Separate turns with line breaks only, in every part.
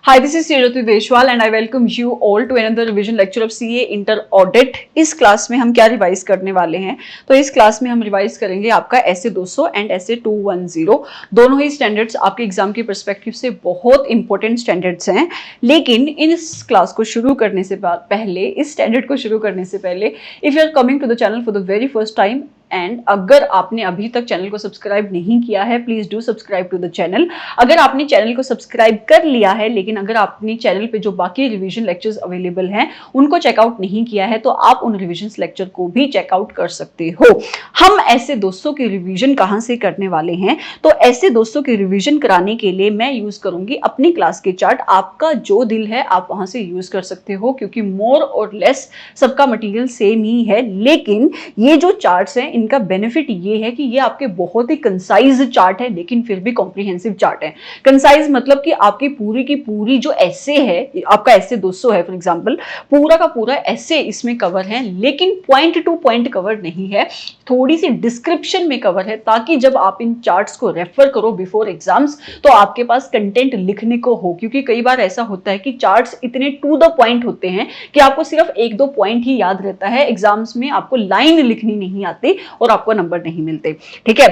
Hi, this is Sejyoti Deshwal and I welcome you all to another revision lecture of CA Inter Audit। इस class में हम क्या revise करने वाले हैं? तो इस क्लास में हम रिवाइज करेंगे आपका ऐसे 200 एंड ऐसे 210। दोनों ही स्टैंडर्ड्स आपके एग्जाम के पर्सपेक्टिव से बहुत इंपॉर्टेंट स्टैंडर्ड्स हैं। लेकिन इस क्लास को शुरू करने से पहले, इस स्टैंडर्ड को शुरू करने से पहले, if you are coming to the channel for the very first time and अगर आपने अभी तक चैनल को सब्सक्राइब नहीं किया है, please do subscribe to the channel. अगर आपने चैनल को सब्सक्राइब कर लिया है लेकिन अगर आपने चैनल पे जो बाकी रिवीजन लेक्चर्स अवेलेबल हैं उनको चेकआउट नहीं किया है तो आप उन रिवीजन लेक्चर को भी चेकआउट कर सकते हो। हम ऐसे 200 की रिवीजन कहां से करने वाले हैं? तो ऐसे 200 की रिवीजन कराने के लिए मैं यूज करूंगी अपनी क्लास के चार्ट। आपका जो दिल है आप वहां से यूज कर सकते हो क्योंकि मोर और लेस सबका मटेरियल सेम ही है। लेकिन ये जो चार्ट्स हैं इनका बेनिफिट ये है कि ये आपके बहुत ही कंसाइज चार्ट है लेकिन फिर भी कॉम्प्रिहेंसिव चार्ट है। कंसाइज मतलब कि आपकी पूरी की पूरी जो ऐसे है, आपका ऐसे 200 है फॉर एग्जांपल, पूरा का पूरा ऐसे इसमें कवर है लेकिन पॉइंट टू पॉइंट कवर नहीं है, थोड़ी सी डिस्क्रिप्शन में कवर है ताकि जब आप इन चार्ट्स को रेफर करो बिफोर एग्जाम्स तो आपके पास कंटेंट लिखने को हो। क्योंकि कई बार ऐसा होता है कि चार्ट्स इतने टू द पॉइंट होते हैं कि आपको सिर्फ एक दो पॉइंट ही याद रहता है, एग्जाम्स में आपको लाइन लिखनी नहीं आती और आपको नंबर नहीं मिलते। ठीक है,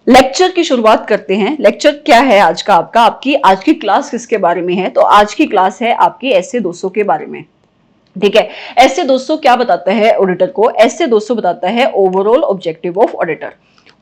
लेक्चर की शुरुआत करते हैं। लेक्चर क्या है आज का आपका? आपकी आज की क्लास किसके बारे में है? तो आज की क्लास है आपकी ऐसे 200 के बारे में। ठीक है, ऐसे 200 क्या बताता है ऑडिटर को? ऐसे 200 बताता है overall objective of auditor.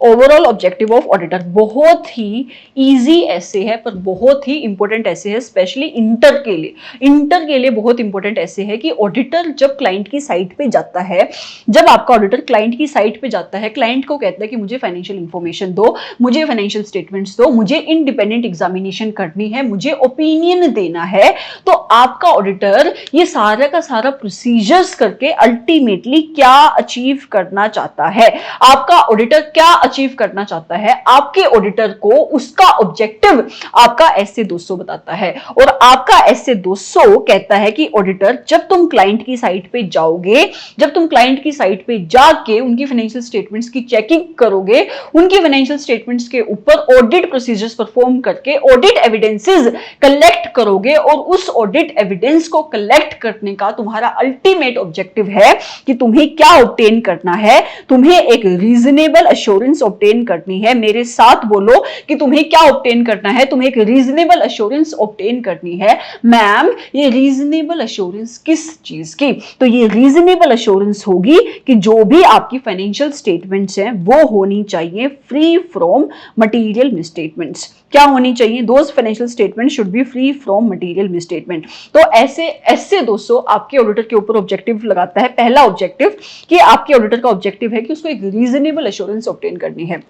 Overall objective of auditor बहुत ही इजी ऐसे है पर बहुत ही इंपॉर्टेंट ऐसे है, स्पेशली इंटर के लिए। इंटर के लिए बहुत इंपॉर्टेंट ऐसे है कि ऑडिटर जब क्लाइंट की साइट पे जाता है, जब आपका ऑडिटर क्लाइंट की साइट पे जाता है, क्लाइंट को कहता है कि मुझे फाइनेंशियल इंफॉर्मेशन दो, मुझे फाइनेंशियल स्टेटमेंट्स दो, मुझे इंडिपेंडेंट एग्जामिनेशन करनी है, मुझे ओपिनियन देना है, तो आपका ऑडिटर ये सारा का सारा प्रोसीजर्स करके अल्टीमेटली क्या अचीव करना चाहता है? आपका ऑडिटर क्या अचीव करना चाहता है? आपके ऑडिटर को उसका ऑब्जेक्टिव आपका ऐसे 200 बताता है। और आपका ऐसे 200 कहता है कि ऑडिटर जब तुम क्लाइंट की साइट पे जाओगे, जब तुम क्लाइंट की साइट पे जाके उनकी फाइनेंशियल स्टेटमेंट्स की चेकिंग करोगे, उनकी फाइनेंशियल स्टेटमेंट्स के ऊपर ऑडिट प्रोसीजर्स परफॉर्म करके ऑडिट एविडेंसेस कलेक्ट करोगे और उस ऑडिट एविडेंस को कलेक्ट करने का तुम्हारा अल्टीमेट ऑब्जेक्टिव है कि तुम्हें क्या ऑब्टेन करना है? तुम्हें एक रीजनेबल एश्योरेंस ऑब्टेन करनी है। मेरे साथ बोलो कि तुम्हें क्या ऑब्टेन करना है? तुम्हें एक रीजनेबल एश्योरेंस ऑब्टेन करनी है। मैम, ये रीजनेबल एश्योरेंस किस चीज की? तो ये रीजनेबल एश्योरेंस होगी कि जो भी आपकी फाइनेंशियल स्टेटमेंट्स हैं वो होनी चाहिए फ्री फ्रॉम मटेरियल मिसस्टेटमेंट्स। क्या होनी चाहिए? Those financial statement should be free from material misstatement. तो ऐसे 200 आपके ऑडिटर के ऊपर ऑब्जेक्टिव लगाता है। पहला ऑब्जेक्टिव कि आपके ऑडिटर का ऑब्जेक्टिव है कि उसको एक रीजनेबल एश्योरेंस ऑब्टेन करनी है।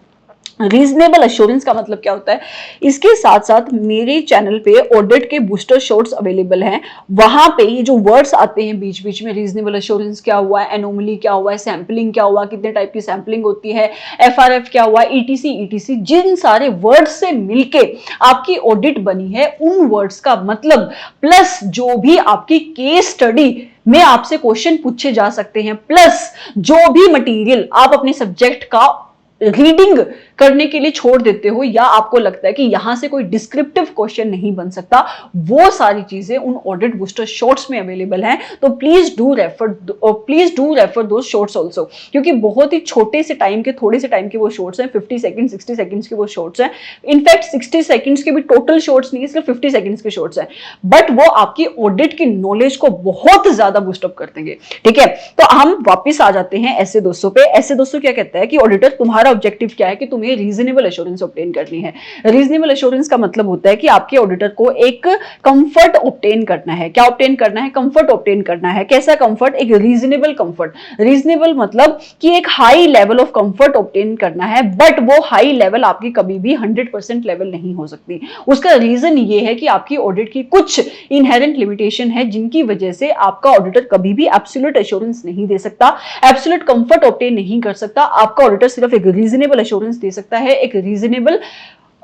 रीजनेबल एश्योरेंस का मतलब क्या होता है? इसके साथ साथ मेरे चैनल पे ऑडिट के बूस्टर शॉर्ट्स अवेलेबल हैं, वहां पे ये जो वर्ड्स आते हैं बीच बीच में, रीजनेबल एश्योरेंस क्या हुआ है, एनोमली क्या हुआ है, सैंपलिंग क्या हुआ, कितने टाइप की सैंपलिंग होती है, एफआरएफ क्या हुआ, ईटीसी, जिन सारे वर्ड्स से मिलके आपकी ऑडिट बनी है उन वर्ड्स का मतलब, प्लस जो भी आपकी केस स्टडी में आपसे क्वेश्चन पूछे जा सकते हैं, प्लस जो भी मटेरियल आप अपने सब्जेक्ट का रीडिंग करने के लिए छोड़ देते हो या आपको लगता है कि यहां से कोई डिस्क्रिप्टिव क्वेश्चन नहीं बन सकता, वो सारी चीजें उन ऑडिट बूस्टर शॉर्ट्स में अवेलेबल हैं। तो प्लीज डू रेफर दो शॉर्ट्स आल्सो, क्योंकि बहुत ही छोटे से टाइम के, थोड़े से टाइम के वो शॉर्ट्स हैं, 50 सेकंड 60 सेकंड्स के वो शॉर्ट्स हैं। इनफैक्ट 60 सेकंड्स के भी टोटल शॉर्ट्स नहीं है, सिर्फ 50 सेकंड्स के शॉर्ट्स हैं, बट वो आपकी ऑडिट की नॉलेज को बहुत ज्यादा बूस्टअप कर देंगे। ठीक है, तो हम वापिस आ जाते हैं ऐसे 200 पे। ऐसे 200 क्या कहता है कि ऑडिटर तुम्हारा ऑब्जेक्टिव क्या है कि तुम्हें रीजनेबल एश्योरेंस ऑब्टेन करनी है। रीजनेबल एश्योरेंस का मतलब होता है कि आपके ऑडिटर को एक कंफर्ट ऑब्टेन करना है। क्या ऑब्टेन करना है? कंफर्ट ऑब्टेन करना है। कैसा कंफर्ट? एक रीजनेबल कंफर्ट। रीजनेबल मतलब कि एक high level of comfort obtain करना है, बट वो हाई लेवल आपकी कभी भी 100% लेवल नहीं हो सकती। उसका रीजन ये है कि आपकी ऑडिट की कुछ इनहेरेंट लिमिटेशन है जिनकी वजह से आपका ऑडिटर कभी भी एब्सोल्यूट एश्योरेंस नहीं दे सकता, एब्सोल्यूट कंफर्ट ऑब्टेन नहीं कर सकता। आपका ऑडिटर सिर्फ एक रीजनेबल एश्योरेंस दे सकता है, एक रीजनेबल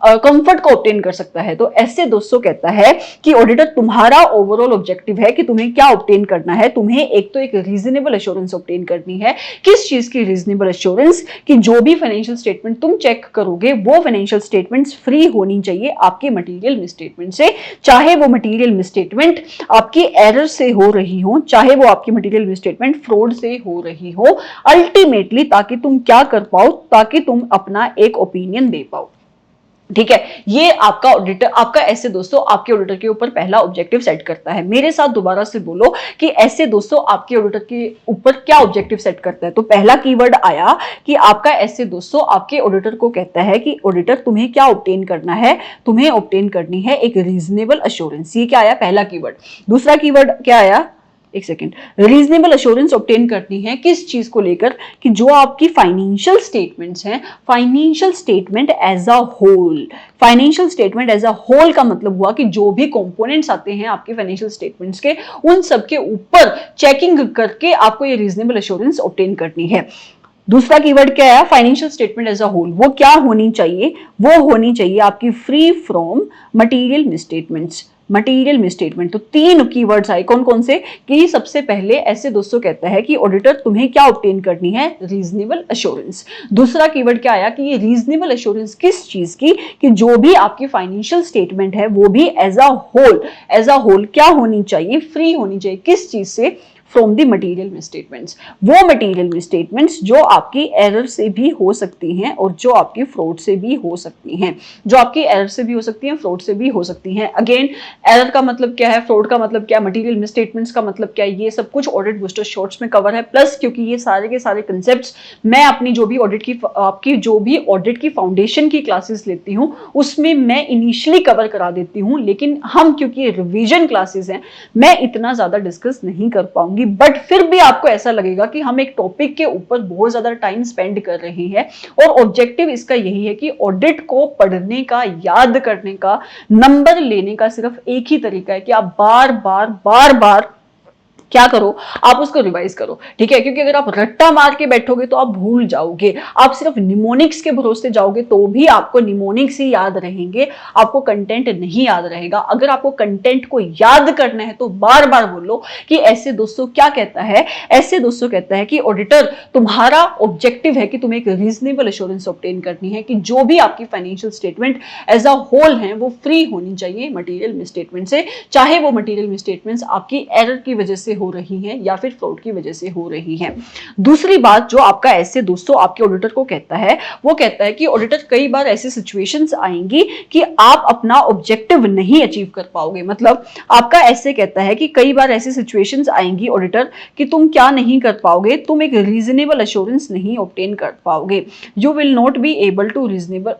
कंफर्ट को ऑब्टेन कर सकता है। तो ऐसे दोस्तों कहता है कि ऑडिटर तुम्हारा ओवरऑल ऑब्जेक्टिव है कि तुम्हें क्या ऑब्टेन करना है, तुम्हें एक तो एक रीजनेबल एश्योरेंस ऑब्टेन करनी है। किस चीज की रीजनेबल एश्योरेंस? कि जो भी फाइनेंशियल स्टेटमेंट तुम चेक करोगे वो फाइनेंशियल स्टेटमेंट्स फ्री होनी चाहिए आपके मटेरियल मिसस्टेटमेंट से, चाहे वो मटेरियल मिसस्टेटमेंट आपकी एरर से हो रही हो, चाहे वो आपकी मटेरियल मिसस्टेटमेंट फ्रॉड से हो रही हो, अल्टीमेटली ताकि तुम क्या कर पाओ, ताकि तुम अपना एक ओपिनियन दे पाओ। ठीक है, ये आपका ऑडिटर, आपका ऐसे दोस्तों आपके ऑडिटर के ऊपर पहला ऑब्जेक्टिव सेट करता है। मेरे साथ दोबारा से बोलो कि ऐसे दोस्तों आपके ऑडिटर के ऊपर क्या ऑब्जेक्टिव सेट करता है। तो पहला कीवर्ड आया कि आपका ऐसे दोस्तों आपके ऑडिटर को कहता है कि ऑडिटर तुम्हें क्या ऑब्टेन करना है, तुम्हें ऑब्टेन करनी है एक रीजनेबल एश्योरेंस। ये क्या आया? पहला कीवर्ड। दूसरा कीवर्ड क्या आया? एक सेकेंड। रीजनेबल एश्योरेंस ऑब्टेन करनी है किस चीज को लेकर? कि जो आपकी फाइनेंशियल स्टेटमेंट्स हैं, financial statement as a whole, financial statement as a whole का मतलब हुआ कि जो भी कंपोनेंट्स आते हैं आपके फाइनेंशियल स्टेटमेंट्स के, उन सब के ऊपर चेकिंग करके आपको ये रीजनेबल एश्योरेंस ऑब्टेन करनी है। दूसरा कीवर्ड क्या है? Financial statement as a whole. वो क्या होनी चाहिए? वो होनी चाहिए आपकी free from material misstatements. Material misstatement. तो तीन कीवर्ड्स आए, कौन कौन से? कि सबसे पहले ऐसे दोस्तों कहता है कि ऑडिटर तुम्हें क्या ऑब्टेन करनी है? Reasonable assurance. दूसरा कीवर्ड क्या आया? कि ये रीजनेबल एश्योरेंस किस चीज की? कि जो भी आपकी फाइनेंशियल स्टेटमेंट है वो भी एज अ होल क्या होनी चाहिए? फ्री होनी चाहिए। किस चीज से? From the material misstatements. वो मटेरियल मिसस्टेटमेंट्स जो आपकी एरर से भी हो सकती हैं और जो आपकी फ्रॉड से भी हो सकती हैं, जो आपकी एरर से भी हो सकती हैं, फ्रॉड से भी हो सकती हैं। अगेन, एरर का मतलब क्या है, फ्रॉड का मतलब क्या है, मटेरियल मिसस्टेटमेंट्स का मतलब क्या है, ये सब कुछ ऑडिट बूस्टर शॉर्ट्स में कवर है। प्लस क्योंकि ये सारे के सारे कंसेप्ट्स मैं अपनी जो भी ऑडिट की, आपकी जो भी ऑडिट की फाउंडेशन की क्लासेस लेती हूँ उसमें मैं इनिशियली कवर करा देती हूँ, लेकिन हम क्योंकि रिवीजन क्लासेस हैं मैं इतना ज्यादा डिस्कस नहीं कर पाऊंगी। बट फिर भी आपको ऐसा लगेगा कि हम एक टॉपिक के ऊपर बहुत ज्यादा टाइम स्पेंड कर रहे हैं और ऑब्जेक्टिव इसका यही है कि ऑडिट को पढ़ने का, याद करने का, नंबर लेने का सिर्फ एक ही तरीका है कि आप बार बार क्या करो, आप उसको रिवाइज करो। ठीक है, क्योंकि अगर आप रट्टा मार के बैठोगे तो आप भूल जाओगे। आप सिर्फ निमोनिक्स के भरोसे जाओगे तो भी आपको निमोनिक्स ही याद रहेंगे, आपको कंटेंट नहीं याद रहेगा। अगर आपको कंटेंट को याद करना है तो बार बार बोलो कि ऐसे दोस्तों क्या कहता है। ऐसे दोस्तों कहता है कि ऑडिटर तुम्हारा ऑब्जेक्टिव है कि तुम्हें एक रीजनेबल एश्योरेंस ऑब्टेन करनी है कि जो भी आपकी financial statement as a whole है वो फ्री होनी चाहिए मटेरियल मिसस्टेटमेंट से, चाहे वो मटेरियल मिसस्टेटमेंट्स आपकी एरर की वजह से हो रही हैं या फिर फ्रॉड की वजह से हो रही हैं। दूसरी बात जो आपका ऐसे दोस्तों आपके ऑडिटर को कहता है, वो कहता है कि ऑडिटर कई बार ऐसी सिचुएशंस आएंगी कि आप अपना ऑब्जेक्टिव नहीं अचीव कर पाओगे। मतलब आपका ऐसे कहता है कि कई बार ऐसी सिचुएशंस आएंगी ऑडिटर कि तुम क्या नहीं कर पाओगे, तुम एक रीजनेबल एश्योरेंस नहीं ऑब्टेन कर पाओगे। You will not be able to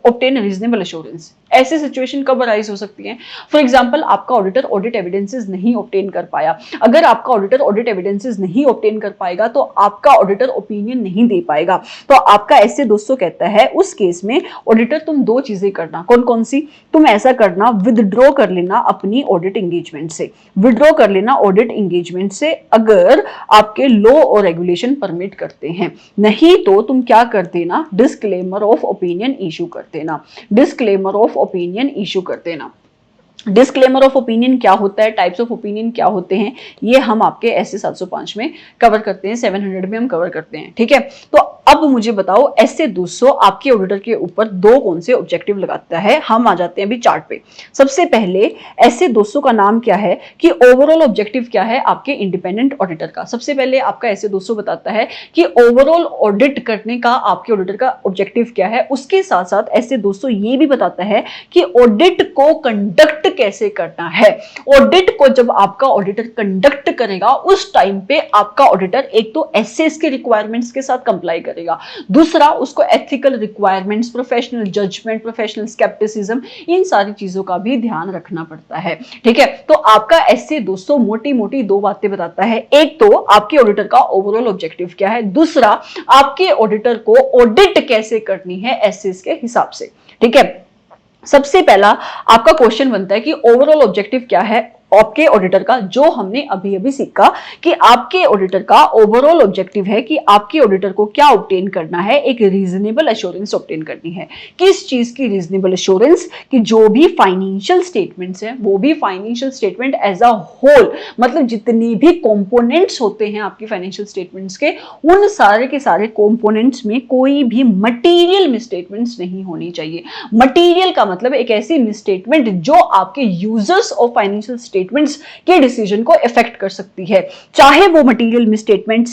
obtain reasonable assurance. ऐसी सिचुएशन कब अराइज हो सकती है? फॉर एग्जांपल, आपका ऑडिटर ऑडिट एविडेंसेस नहीं ऑब्टेन कर पाया। अगर आपका ऑडिटर ऑडिट एविडेंसेस नहीं ऑब्टेन कर पाएगा तो आपका ऑडिटर ओपिनियन नहीं दे पाएगा। तो आपका ऐसे दोस्तों कहता है उस केस में ऑडिटर तुम दो चीजें करना। कौन कौन सी? तुम ऐसा करना, विदड्रॉ कर लेना अपनी ऑडिट एंगेजमेंट से। विदड्रॉ कर लेना ऑडिट एंगेजमेंट से अगर आपके लॉ और रेगुलेशन परमिट करते हैं। नहीं तो तुम क्या कर देना, डिस्क्लेमर ऑफ ओपिनियन इशू कर देना। डिस्क्लेमर ऑफ ओपिनियन इशू कर देना। डिस्क्लेमर ऑफ ओपिनियन क्या होता है, टाइप्स ऑफ ओपिनियन क्या होते हैं, ये हम आपके ऐसे 705 में कवर करते हैं, 700 में हम कवर करते हैं। ठीक है, तो अब मुझे बताओ ऐसे 200 आपके ऑडिटर के ऊपर दो कौन से ऑब्जेक्टिव लगाता है। हम आ जाते हैं अभी चार्ट पे। सबसे पहले ऐसे 200 का नाम क्या है कि ओवरऑल ऑब्जेक्टिव क्या है आपके इंडिपेंडेंट ऑडिटर का। सबसे पहले आपका ऐसे 200 बताता है कि ओवरऑल ऑडिट करने का आपके ऑडिटर का ऑब्जेक्टिव क्या है। उसके साथ साथ ऐसे 200 ये भी बताता है कि ऑडिट को कंडक्ट कैसे करना है। ऑडिट को जब आपका ऑडिटर कंडक्ट करेगा उस टाइम पे आपका ऑडिटर एक तो एसएस के रिक्वायरमेंट्स के साथ कंप्लाई करेगा, दूसरा उसको ethical requirements, professional judgement, professional scepticism, इन सारी चीजों का भी ध्यान रखना पड़ता है। ठीक है, तो आपका ऐसे 200 मोटी मोटी दो बातें बताता है। एक तो आपके ऑडिटर का ओवरऑल ऑब्जेक्टिव क्या है, दूसरा आपके ऑडिटर को ऑडिट कैसे करनी है एसएस के हिसाब से। ठीक है, सबसे पहला आपका क्वेश्चन बनता है कि ओवरऑल ऑब्जेक्टिव क्या है आपके ऑडिटर का, जो हमने अभी अभी सीखा कि आपके ऑडिटर का ओवरऑल ऑब्जेक्टिव है कि आपके ऑडिटर को क्या ऑब्टेन करना है, एक रीजनेबल एश्योरेंस ऑब्टेन करनी है। किस चीज की रीजनेबल एश्योरेंस? कि जो भी फाइनेंशियल स्टेटमेंट्स हैं वो भी financial statement as a whole, मतलब जितनी भी कंपोनेंट्स होते हैं आपकी फाइनेंशियल स्टेटमेंट्स के, उन सारे के सारे कंपोनेंट्स में कोई भी मटेरियल मिसस्टेटमेंट्स नहीं होनी चाहिए। मटेरियल का मतलब एक ऐसी मिसस्टेटमेंट जो आपके यूजर्स ऑफ फाइनेंशियल स्टेटमेंट्स के डिसीजन को इफेक्ट कर सकती है। चाहे वो मटेरियल मिसस्टेटमेंट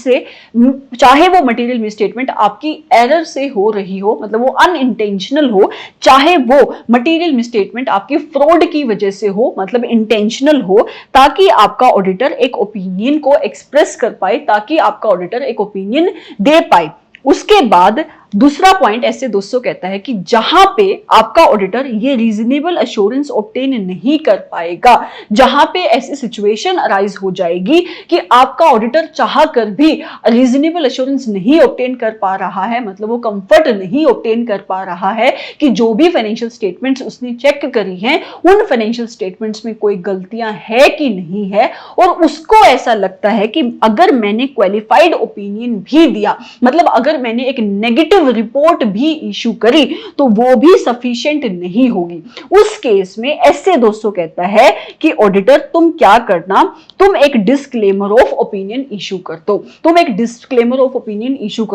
आपकी एरर से हो रही हो, मतलब वो अनइंटेंशनल हो, चाहे वो मटेरियल मिसस्टेटमेंट आपकी फ्रॉड की वजह से हो, मतलब इंटेंशनल हो, ताकि आपका ऑडिटर एक ओपिनियन को एक्सप्रेस कर पाए, ताकि आपका ऑडिटर एक ओपिनियन दे पाए। उसके बाद दूसरा पॉइंट ऐसे 200 कहता है कि जहां पे आपका ऑडिटर ये रीजनेबल एश्योरेंस ऑब्टेन नहीं कर पाएगा, जहां पे ऐसी सिचुएशन अराइज हो जाएगी कि आपका ऑडिटर चाह कर भी रीजनेबल एश्योरेंस नहीं ऑब्टेन कर पा रहा है, मतलब वो कंफर्ट नहीं ऑब्टेन कर पा रहा है कि जो भी फाइनेंशियल स्टेटमेंट्स उसने चेक करी हैं उन फाइनेंशियल स्टेटमेंट्स में कोई गलतियां है कि नहीं है, और उसको ऐसा लगता है कि अगर मैंने क्वालिफाइड ओपिनियन भी दिया, मतलब अगर मैंने एक नेगेटिव रिपोर्ट भी इशू करी, तो वो भी सफिशिएंट नहीं होगी। उस केस में ऐसे 200 कहता है कि ऑडिटर तुम क्या करना, तुम एक डिस्क्लेमर ऑफ ओपिनियन इशू कर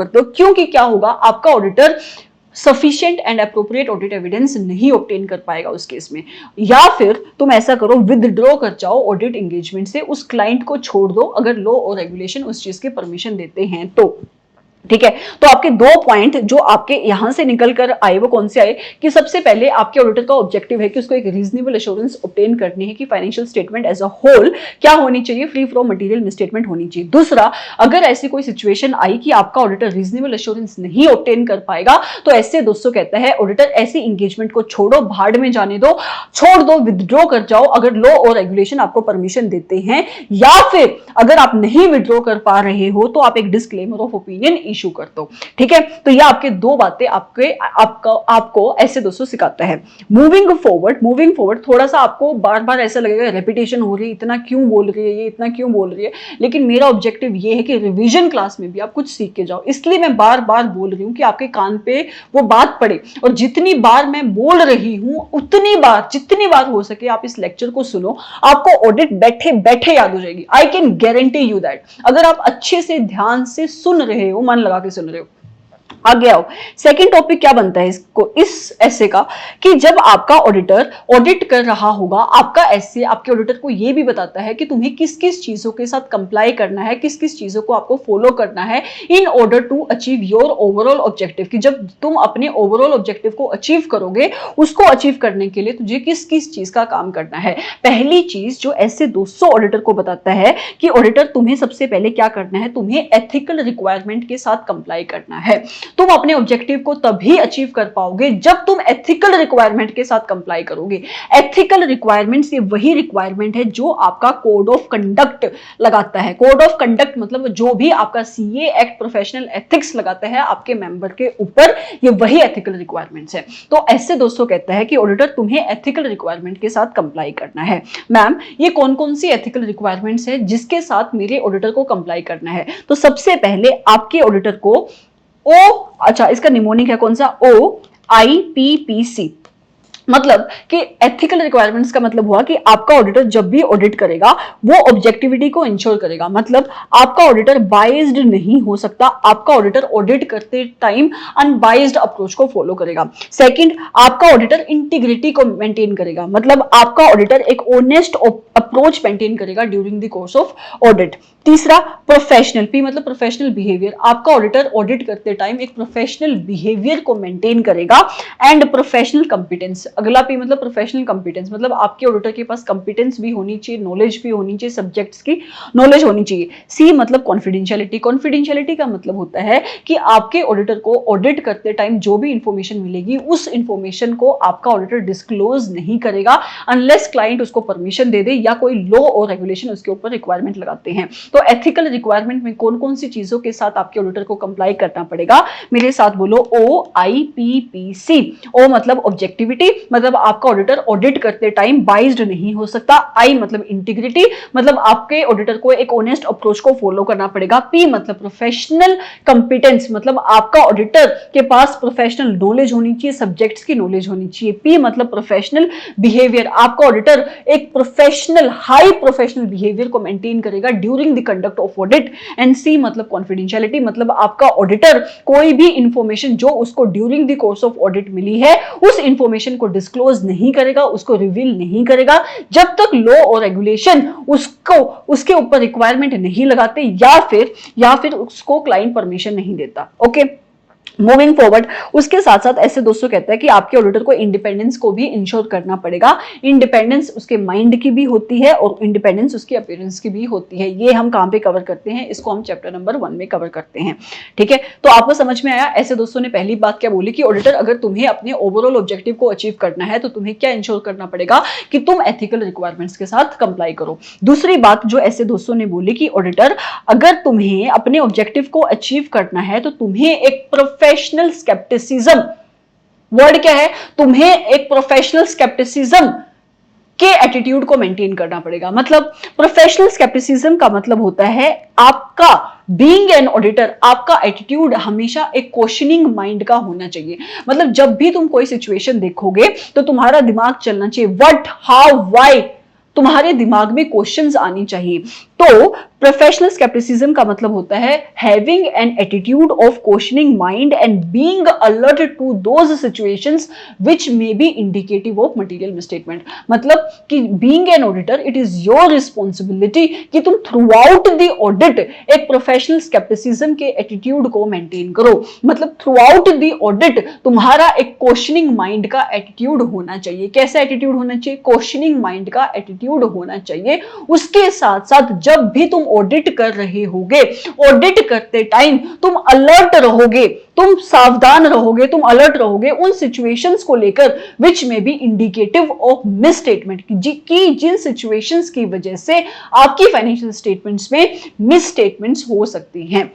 दो, क्योंकि क्या होगा, आपका auditor sufficient and appropriate audit evidence नहीं ऑब्टेन कर पाएगा उस केस में। या फिर तुम ऐसा करो, विदड्रॉ कर जाओ ऑडिट एंगेजमेंट से, उस क्लाइंट को छोड़ दो अगर लॉ और रेगुलेशन उस चीज की परमिशन देते हैं तो। ठीक है, तो आपके 2 पॉइंट जो आपके यहां से निकल कर आए वो कौन से आए कि सबसे पहले आपके ऑडिटर का ऑब्जेक्टिव है कि उसको एक रीजनेबल एश्योरेंस ऑब्टेन करनी है कि financial statement as a whole क्या होनी चाहिए, फ्री फ्रॉम मटेरियल मिसस्टेटमेंट होनी चाहिए। दूसरा, अगर ऐसी कोई सिचुएशन आई कि आपका ऑडिटर रीजनेबल एश्योरेंस नहीं ऑब्टेन कर पाएगा, तो ऐसे 200 कहता है ऑडिटर ऐसी इंगेजमेंट को छोड़ो, भाड़ में जाने दो, छोड़ दो, विदड्रॉ कर जाओ अगर लॉ और रेगुलेशन आपको परमिशन देते हैं, या फिर अगर आप नहीं विदड्रॉ कर पा रहे हो तो आप एक डिस्क्लेमर ऑफ ओपिनियन इशू कर दो। ठीक है, तो ये आपके 2 बातें आपको ऐसे 200 सिखाता है। मूविंग फॉरवर्ड थोड़ा सा आपको बार बार ऐसा लगेगा रेपिटेशन हो रही है, इतना क्यों बोल रही है, लेकिन मेरा ऑब्जेक्टिव ये है कि रिवीजन क्लास में भी आप कुछ सीख के जाओ, इसलिए मैं बार बार बोल रही हूं कि आपके कान पे वो बात पड़े, और जितनी बार मैं बोल रही हूं जितनी बार हो सके आप इस लेक्चर को सुनो, आपको ऑडिट बैठे बैठे याद हो जाएगी। I can guarantee you that, अगर आप अच्छे से ध्यान से सुन रहे हो, मन लगा के सुन रहे हो। आगे आओ, सेकंड टॉपिक क्या बनता है इस ऐसे का कि जब आपका ऑडिटर ऑडिट कर रहा होगा, आपका ऐसे आपके ऑडिटर को यह भी बताता है कि तुम्हें किस किस चीजों के साथ कंप्लाई करना है, किस किस चीजों को आपको फॉलो करना है in order to achieve your overall objective, कि जब तुम अपने ओवरऑल ऑब्जेक्टिव को अचीव करोगे, उसको अचीव करने के लिए तुझे किस किस चीज का काम करना है। पहली चीज जो ऐसे 200 ऑडिटर को बताता है कि ऑडिटर तुम्हें सबसे पहले क्या करना है, तुम्हें एथिकल रिक्वायरमेंट के साथ कंप्लाई करना है। तुम अपने ऑब्जेक्टिव को तभी अचीव कर पाओगे जब तुम एथिकल रिक्वायरमेंट के साथ कंप्लाई करोगे। एथिकल रिक्वायरमेंट्स ये वही रिक्वायरमेंट है जो आपका कोड ऑफ कंडक्ट लगाता है। कोड ऑफ कंडक्ट मतलब जो भी आपका सीए एक्ट प्रोफेशनल एथिक्स लगाता है आपके मेंबर के ऊपर, ये वही एथिकल रिक्वायरमेंट्स है। तो ऐसे दोस्तों कहता है कि ऑडिटर तुम्हें एथिकल रिक्वायरमेंट के साथ कंप्लाई करना है। मैम ये कौन कौन सी एथिकल रिक्वायरमेंट्स है जिसके साथ मेरे ऑडिटर को कंप्लाई करना है? तो सबसे पहले आपके ऑडिटर को इसका निमोनिक है कौन सा, OIPPC, मतलब कि एथिकल रिक्वायरमेंट्स का मतलब हुआ कि आपका ऑडिटर जब भी ऑडिट करेगा वो ऑब्जेक्टिविटी को इंश्योर करेगा, मतलब आपका ऑडिटर बाइज्ड नहीं हो सकता, आपका ऑडिटर ऑडिट करते टाइम अनबाइज्ड अप्रोच को फॉलो करेगा। सेकंड, आपका ऑडिटर इंटीग्रिटी को मेंटेन करेगा, मतलब आपका ऑडिटर एक ऑनेस्ट अप्रोच मेंटेन करेगा during the course of audit. तीसरा, प्रोफेशनल, P मतलब प्रोफेशनल बिहेवियर, आपका ऑडिटर ऑडिट करते टाइम एक प्रोफेशनल बिहेवियर को मेंटेन करेगा। एंड प्रोफेशनल कंपिटेंस, अगला P मतलब प्रोफेशनल कंपिटेंस, मतलब आपके ऑडिटर के पास कंपिटेंस भी होनी चाहिए, नॉलेज भी होनी चाहिए, सब्जेक्ट्स की नॉलेज होनी चाहिए। C मतलब कॉन्फिडेंशियलिटी, कॉन्फिडेंशियलिटी का मतलब होता है कि आपके ऑडिटर को ऑडिट करते टाइम जो भी इंफॉर्मेशन मिलेगी उस इंफॉर्मेशन को आपका ऑडिटर डिस्क्लोज नहीं करेगा अनलेस क्लाइंट उसको परमिशन दे दे या कोई लॉ और रेगुलेशन उसके ऊपर रिक्वायरमेंट लगाते हैं। तो एथिकल रिक्वायरमेंट में कौन कौन सी चीजों के साथ आपके ऑडिटर को कंप्लाई करना पड़ेगा, मेरे साथ बोलो, OIPPC। ओ मतलब ऑब्जेक्टिविटी, मतलब आपका ऑडिटर ऑडिट करते टाइम बाइज्ड नहीं हो सकता। आई मतलब इंटीग्रिटी, मतलब आपके ऑडिटर को एक ऑनेस्ट अप्रोच को फॉलो करना पड़ेगा। P मतलब प्रोफेशनल कंपिटेंस, मतलब आपका ऑडिटर के पास प्रोफेशनल नॉलेज होनी चाहिए, सब्जेक्ट्स की नॉलेज होनी चाहिए। P मतलब प्रोफेशनल बिहेवियर, आपका ऑडिटर एक प्रोफेशनल हाई प्रोफेशनल बिहेवियर को मेंटेन करेगा during the conduct of audit. And C मतलब कॉन्फिडेंशियलिटी, मतलब आपका ऑडिटर कोई भी इंफॉर्मेशन जो उसको during the course of audit मिली है उस इंफॉर्मेशन को डिस्क्लोज नहीं करेगा, उसको रिवील नहीं करेगा जब तक लॉ और रेगुलेशन उसको उसके ऊपर रिक्वायरमेंट नहीं लगाते या फिर उसको क्लाइंट परमिशन नहीं देता। ओके, मूविंग फॉरवर्ड, उसके साथ साथ ऐसे दोस्तों कहते हैं कि आपके ऑडिटर को इंडिपेंडेंस को भी इंश्योर करना पड़ेगा। इंडिपेंडेंस उसके माइंड की भी होती है और इंडिपेंडेंस उसकी अपीयरेंस की भी होती है। ये हम कहां पे कवर करते हैं, इसको हम चैप्टर नंबर 1 में कवर करते हैं। ठीक है, तो आपको समझ में आया। ऐसे दोस्तों ने पहली बात क्या बोली कि ऑडिटर अगर तुम्हें अपने ओवरऑल ऑब्जेक्टिव को अचीव करना है तो तुम्हें क्या इंश्योर करना पड़ेगा कि तुम एथिकल रिक्वायरमेंट्स के साथ कंप्लाई करो। दूसरी बात जो ऐसे दोस्तों ने बोली कि ऑडिटर अगर तुम्हें अपने ऑब्जेक्टिव को अचीव करना है तो तुम्हें एक प्रोफेशनल स्केप्टिसिज्म, वर्ड क्या है, तुम्हें एक प्रोफेशनल स्केप्टिसिज्म के एटीट्यूड को मेंटेन करना पड़ेगा। मतलब प्रोफेशनल स्केप्टिसिज्म का मतलब होता है आपका बीइंग एन ऑडिटर, आपका एटीट्यूड हमेशा एक क्वेश्चनिंग माइंड का होना चाहिए। मतलब जब भी तुम कोई सिचुएशन देखोगे तो तुम्हारा दिमाग चलना चाहिए, व्हाट, हाउ, व्हाई, तुम्हारे दिमाग में क्वेश्चंस आनी चाहिए। तो प्रोफेशनल स्केप्टिसिज्म का मतलब होता है having an attitude of questioning mind and being alert to those situations which may be indicative of material misstatement. मतलब कि being an auditor it is your responsibility कि तुम थ्रू आउट द ऑडिट एक professional scepticism के attitude को maintain करो। मतलब throughout the audit तुम्हारा एक क्वेश्चनिंग माइंड का एटीट्यूड होना चाहिए। कैसा एटीट्यूड होना चाहिए? क्वेश्चनिंग माइंड का एटीट्यूड होना चाहिए। उसके साथ साथ जब भी तुम ऑडिट कर रहे होगे, ऑडिट करते टाइम तुम अलर्ट रहोगे, तुम सावधान रहोगे, तुम अलर्ट रहोगे उन सिचुएशंस को लेकर which may be indicative of misstatement, कि जिन सिचुएशंस की वजह से आपकी फाइनेंशियल स्टेटमेंट्स में मिस स्टेटमेंट्स हो सकती हैं।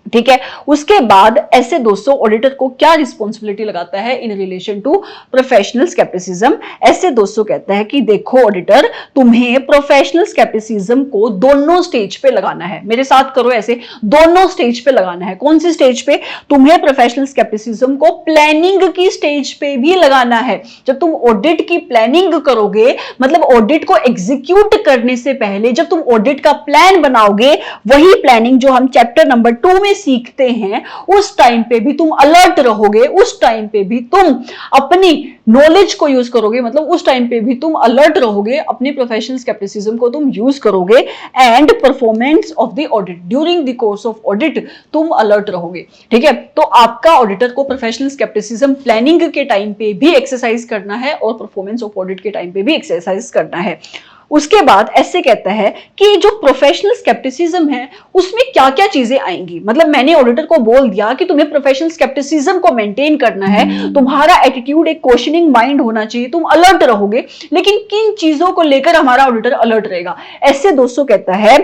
ठीक है, उसके बाद ऐसे दोस्तों ऑडिटर को क्या रिस्पॉन्सिबिलिटी लगाता है in relation to professional scepticism. ऐसे दोस्तों कहता है कि देखो ऑडिटर, तुम्हें प्रोफेशनल स्केप्टिसिज्म को दोनों स्टेज पे लगाना है। मेरे साथ करो ऐसे, दोनों स्टेज पे लगाना है। कौन सी स्टेज पे? तुम्हें प्रोफेशनल स्केप्टिसिज्म को प्लानिंग की स्टेज पे भी लगाना है। जब तुम ऑडिट की प्लानिंग करोगे, मतलब ऑडिट को एग्जीक्यूट करने से पहले जब तुम ऑडिट का प्लान बनाओगे, वही प्लानिंग जो हम चैप्टर नंबर 2 में सीखते हैं, उस टाइम पे भी तुम अलर्ट रहोगे, उस टाइम पे भी तुम अपनी नॉलेज को यूज करोगे। मतलब उस टाइम पे भी तुम अलर्ट रहोगे, अपनी प्रोफेशनल स्केप्टिसिज्म को तुम यूज करोगे। And performance of the audit, during the course of audit तुम अलर्ट रहोगे। ठीक है, तो आपका ऑडिटर को प्रोफेशनल स्केप्टिसिज्म प्लानिंग के टाइम पे भी एक्सरसाइज करना है और परफॉर्मेंस ऑफ ऑडिट के टाइम पे भी एक्सरसाइज करना है। उसके बाद ऐसे कहता है कि जो प्रोफेशनल स्केप्टिसिज्म है उसमें क्या क्या चीजें आएंगी। मतलब मैंने ऑडिटर को बोल दिया कि तुम्हें प्रोफेशनल स्केप्टिसिज्म को मेंटेन करना है, तुम्हारा एटीट्यूड एक क्वेश्चनिंग माइंड होना चाहिए, तुम अलर्ट रहोगे, लेकिन किन चीजों को लेकर हमारा ऑडिटर अलर्ट रहेगा? ऐसे दोस्तों कहता है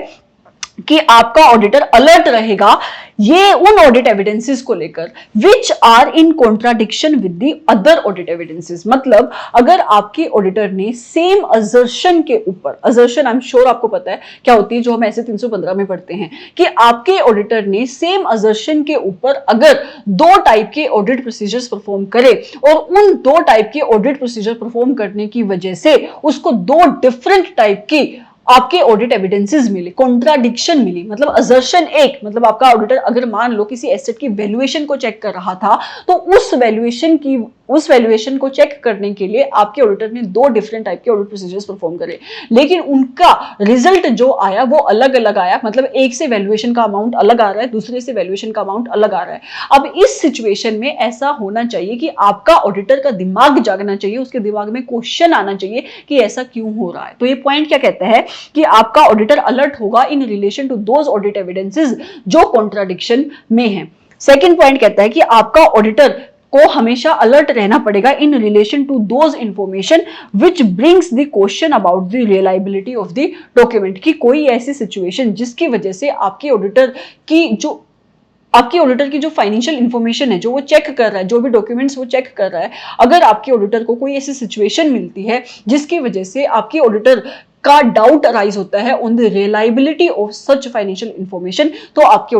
कि आपका ऑडिटर अलर्ट रहेगा ये उन ऑडिट एविडेंसेस को लेकर which are in contradiction with the other audit evidences. मतलब अगर आपके ऑडिटर ने सेम असर्शन के ऊपर, असर्शन आई एम श्योर आपको पता है क्या होती है, जो हम ऐसे 315 में पढ़ते हैं, कि आपके ऑडिटर ने सेम असर्शन के ऊपर अगर 2 टाइप के ऑडिट प्रोसीजर्स परफॉर्म करे और उन 2 टाइप के ऑडिट प्रोसीजर परफॉर्म करने की वजह से उसको 2 डिफरेंट टाइप की आपके ऑडिट एविडेंसेस मिले, कॉन्ट्राडिक्शन मिली। मतलब असर्शन एक, मतलब आपका ऑडिटर अगर मान लो किसी एसेट की वैल्यूएशन को चेक कर रहा था तो उस वैल्यूएशन को चेक करने के लिए आपके ऑडिटर ने 2 डिफरेंट टाइप के ऑडिट प्रोसीजर्स परफॉर्म करे, लेकिन उनका रिजल्ट जो आया वो अलग अलग आया। मतलब एक से वैल्यूएशन का अमाउंट अलग आ रहा है, दूसरे से वैल्यूएशन का अमाउंट अलग आ रहा है। अब इस सिचुएशन में ऐसा होना चाहिए कि आपका ऑडिटर का दिमाग जागना चाहिए, उसके दिमाग में क्वेश्चन आना चाहिए कि ऐसा क्यों हो रहा है। तो ये पॉइंट क्या कहता है कि आपका ऑडिटर अलर्ट होगा in relation to those audit evidences जो कॉन्ट्राडिक्शन में है। सेकंड पॉइंट कहता है कि आपका ऑडिटर को हमेशा अलर्ट रहना पड़ेगा in relation to those information which brings the question about the reliability of the document, की कोई ऐसी सिचुएशन जिसकी वजह से आपके ऑडिटर की जो फाइनेंशियल इंफॉर्मेशन है, जो वो चेक कर रहा है, जो भी डॉक्यूमेंट्स वो चेक कर रहा है, अगर आपके ऑडिटर को कोई ऐसी सिचुएशन मिलती है जिसकी वजह से आपके ऑडिटर का डाउट अराइज होता है on the reliability of such financial information, तो आपके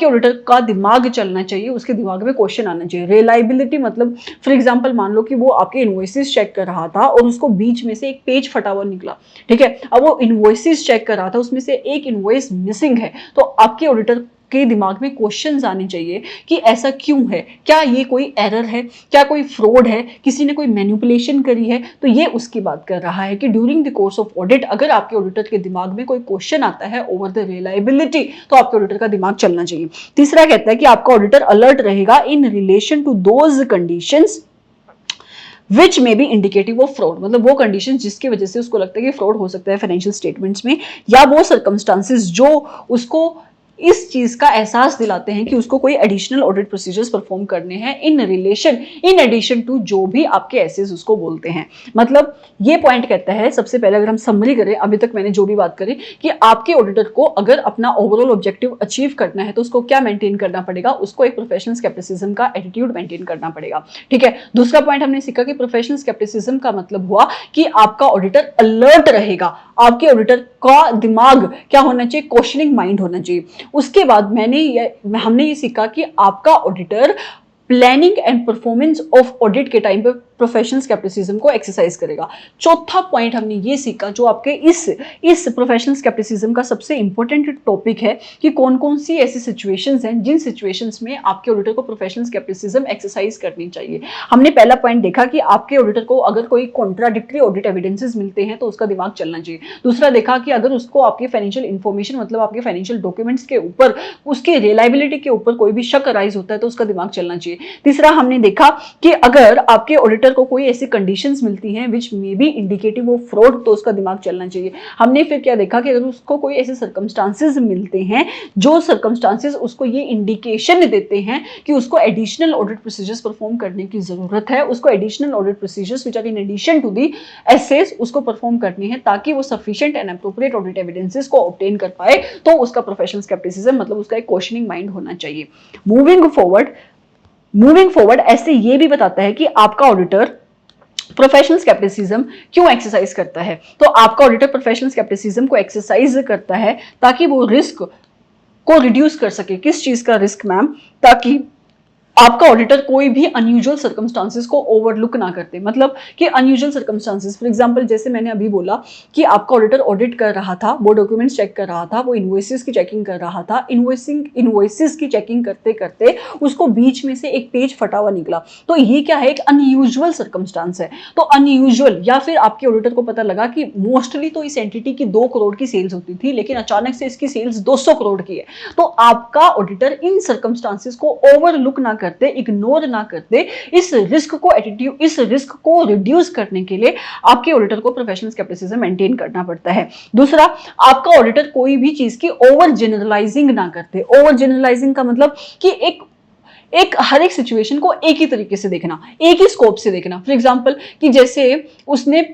ऑडिटर का दिमाग चलना चाहिए, उसके दिमाग में क्वेश्चन आना चाहिए। रिलायबिलिटी मतलब फॉर एग्जांपल मान लो कि वो आपके इनवॉइसेस चेक कर रहा था और उसको बीच में से एक पेज फटा हुआ निकला, ठीक है। अब वो इनवॉइसेस चेक कर रहा था, उसमें से एक इनवॉइस मिसिंग है, तो आपके ऑडिटर के दिमाग में क्वेश्चंस आने चाहिए कि ऐसा क्यों है, क्या ये कोई एरर है, क्या कोई फ्रॉड है, किसी ने कोई मैनिपुलेशन करी है। तो ये उसकी बात कर रहा है कि during the course of audit अगर आपके ऑडिटर के दिमाग में कोई क्वेश्चन आता है ओवर द रिलायबिलिटी, तो आपके ऑडिटर का दिमाग चलना चाहिए। तीसरा कहता है कि आपका ऑडिटर अलर्ट रहेगा in relation to those conditions which may be indicative of fraud, मतलब वो कंडीशन जिसकी वजह से उसको लगता है कि फ्रॉड हो सकता है फाइनेंशियल स्टेटमेंट्स में, या वो सर्कमस्टांसेस जो उसको इस चीज का एहसास दिलाते हैं कि उसको कोई एडिशनल ऑडिट प्रोसीजर्स परफॉर्म करने हैं इन एडिशन टू जो भी आपके एसेस उसको बोलते हैं। मतलब ये पॉइंट कहता है, सबसे पहले अगर हम समरी करें, अभी तक मैंने जो भी बात करी, कि आपके ऑडिटर को अगर अपना ओवरऑल ऑब्जेक्टिव अचीव करना है तो उसको क्या मेंटेन करना पड़ेगा, उसको एक प्रोफेशनल स्केप्टिसिज्म का एटीट्यूड मेंटेन करना पड़ेगा, ठीक है। दूसरा पॉइंट हमने सीखा कि प्रोफेशनल स्केप्टिसिज्म का मतलब हुआ कि आपका ऑडिटर अलर्ट रहेगा, आपके ऑडिटर का दिमाग क्या होना चाहिए, क्वेश्चनिंग माइंड होना चाहिए। उसके बाद हमने ये सीखा कि आपका auditor planning and performance of audit के टाइम पे प्रोफेशनल स्केप्टिसिज्म को एक्सरसाइज करेगा। चौथा पॉइंट हमने ये सीखा जो आपके इस प्रोफेशनल स्केप्टिसिज्म का सबसे इंपॉर्टेंट टॉपिक है कि कौन कौन सी ऐसी सिचुएशंस हैं जिन सिचुएशंस में आपके ऑडिटर को प्रोफेशनल स्केप्टिसिज्म एक्सरसाइज करनी चाहिए। हमने पहला पॉइंट देखा कि आपके ऑडिटर को अगर कोई कॉन्ट्राडिक्टरी ऑडिट एविडेंसेस मिलते हैं तो उसका दिमाग चलना चाहिए। दूसरा देखा कि अगर उसको आपके फाइनेंशियल इंफॉर्मेशन मतलब आपके फाइनेंशियल डॉक्यूमेंट्स के ऊपर उसके रिलायबिलिटी के ऊपर कोई भी शक अराइज होता है तो उसका दिमाग चलना चाहिए। तीसरा हमने देखा कि अगर आपके ऑडिटर को कोई ऐसी कंडीशंस मिलती हैं which may be indicative of fraud तो उसका दिमाग चलना चाहिए। हमने फिर क्या देखा कि अगर उसको कोई ऐसे सर्कमस्टांसेस मिलते हैं जो सर्कमस्टांसेस उसको ये इंडिकेशन देते हैं कि उसको एडिशनल ऑडिट प्रोसीजर्स परफॉर्म करने की जरूरत है, उसको additional audit procedures which are in addition to the assess उसको परफॉर्म करनी है ताकि वो sufficient and appropriate audit evidences को ऑब्टेन कर पाए, तो उसका प्रोफेशनल स्केप्टिसिज्म मतलब उसका एक क्वेश्चनिंग माइंड होना चाहिए। मूविंग फॉरवर्ड ऐसे ये भी बताता है कि आपका ऑडिटर प्रोफेशनल स्केप्टिसिज्म क्यों एक्सरसाइज करता है। तो आपका ऑडिटर प्रोफेशनल स्केप्टिसिज्म को एक्सरसाइज करता है ताकि वो रिस्क को रिड्यूस कर सके। किस चीज का रिस्क मैम? ताकि आपका ऑडिटर कोई भी अनयूजुअल सर्कमस्टांसेस को ओवरलुक ना करते। मतलब कि अनयूजुअल सर्कमस्टांसेस फॉर एग्जांपल जैसे मैंने अभी बोला कि आपका ऑडिटर ऑडिट कर रहा था, वो डॉक्यूमेंट्स चेक कर रहा था, वो इनवॉइसेस की चेकिंग कर रहा था, इनवॉइसेस की चेकिंग करते करते उसको बीच में से एक पेज फटा हुआ निकला, तो ये क्या है, एक अनयूजुअल सर्कमस्टांस है। तो अनयूजुअल, या फिर आपके ऑडिटर को पता लगा कि मोस्टली तो इस एंटिटी की 2 करोड़ की सेल्स होती थी लेकिन अचानक से इसकी सेल्स 200 करोड़ की है, तो आपका ऑडिटर इन सर्कमस्टांसेस को ओवरलुक ना करते, इग्नोर ना करते, इस रिस्क को रिड्यूस करने के लिए आपके ऑडिटर को प्रोफेशनल स्केप्टिसिज्म मेंटेन करना पड़ता है। दूसरा, आपका ऑडिटर कोई भी चीज की ओवर जनरलाइजिंग ना करते। ओवर जनरलाइजिंग का मतलब कि एक हर एक सिचुएशन को एक ही तरीके से देखना, एक ही स्कोप से देखना। फॉर एग्जांपल कि जैसे उसने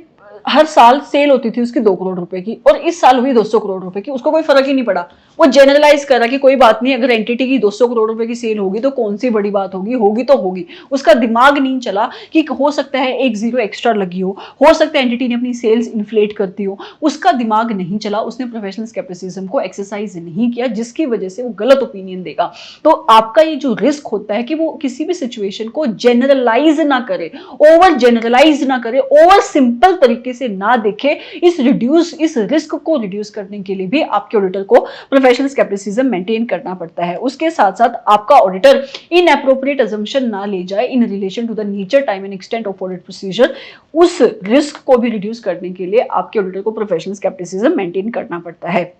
हर साल सेल होती थी उसकी 2 करोड़ रुपए की और इस साल हुई 200 करोड़ रुपए की, उसको कोई फर्क ही नहीं पड़ा, वो जनरलाइज करा कि कोई बात नहीं, अगर एंटिटी की 200 करोड़ रुपए की सेल होगी तो कौन सी बड़ी बात होगी तो होगी। उसका दिमाग नहीं चला कि हो सकता है एक जीरो एक्स्ट्रा लगी हो सकता है एंटिटी ने अपनी सेल्स इन्फ्लेट करती हो, उसका दिमाग नहीं चला, उसने प्रोफेशनल स्केप्टिसिज्म को एक्सरसाइज नहीं किया, जिसकी वजह से वो गलत ओपिनियन देगा। तो आपका ये जो रिस्क होता है कि वो किसी भी सिचुएशन को जनरलाइज ना करे, ओवर जनरलाइज ना करे, ओवर सिंपल तरीके से ना देखे, इस रिस्क को रिड्यूस करने के लिए भी आपके ऑडिटर को प्रोफेशनल स्केप्टिसिज्म मेंटेन करना पड़ता है। उसके साथ साथ आपका ऑडिटर इनएप्रोप्रिएट अजम्पशन ना ले जाए in relation to the nature, time and extent of audit procedure. उस रिस्क को भी रिड्यूस करने के लिए आपके ऑडिटर को प्रोफेशनल स्केप्टिसिज्म मेंटेन करना पड़ता है।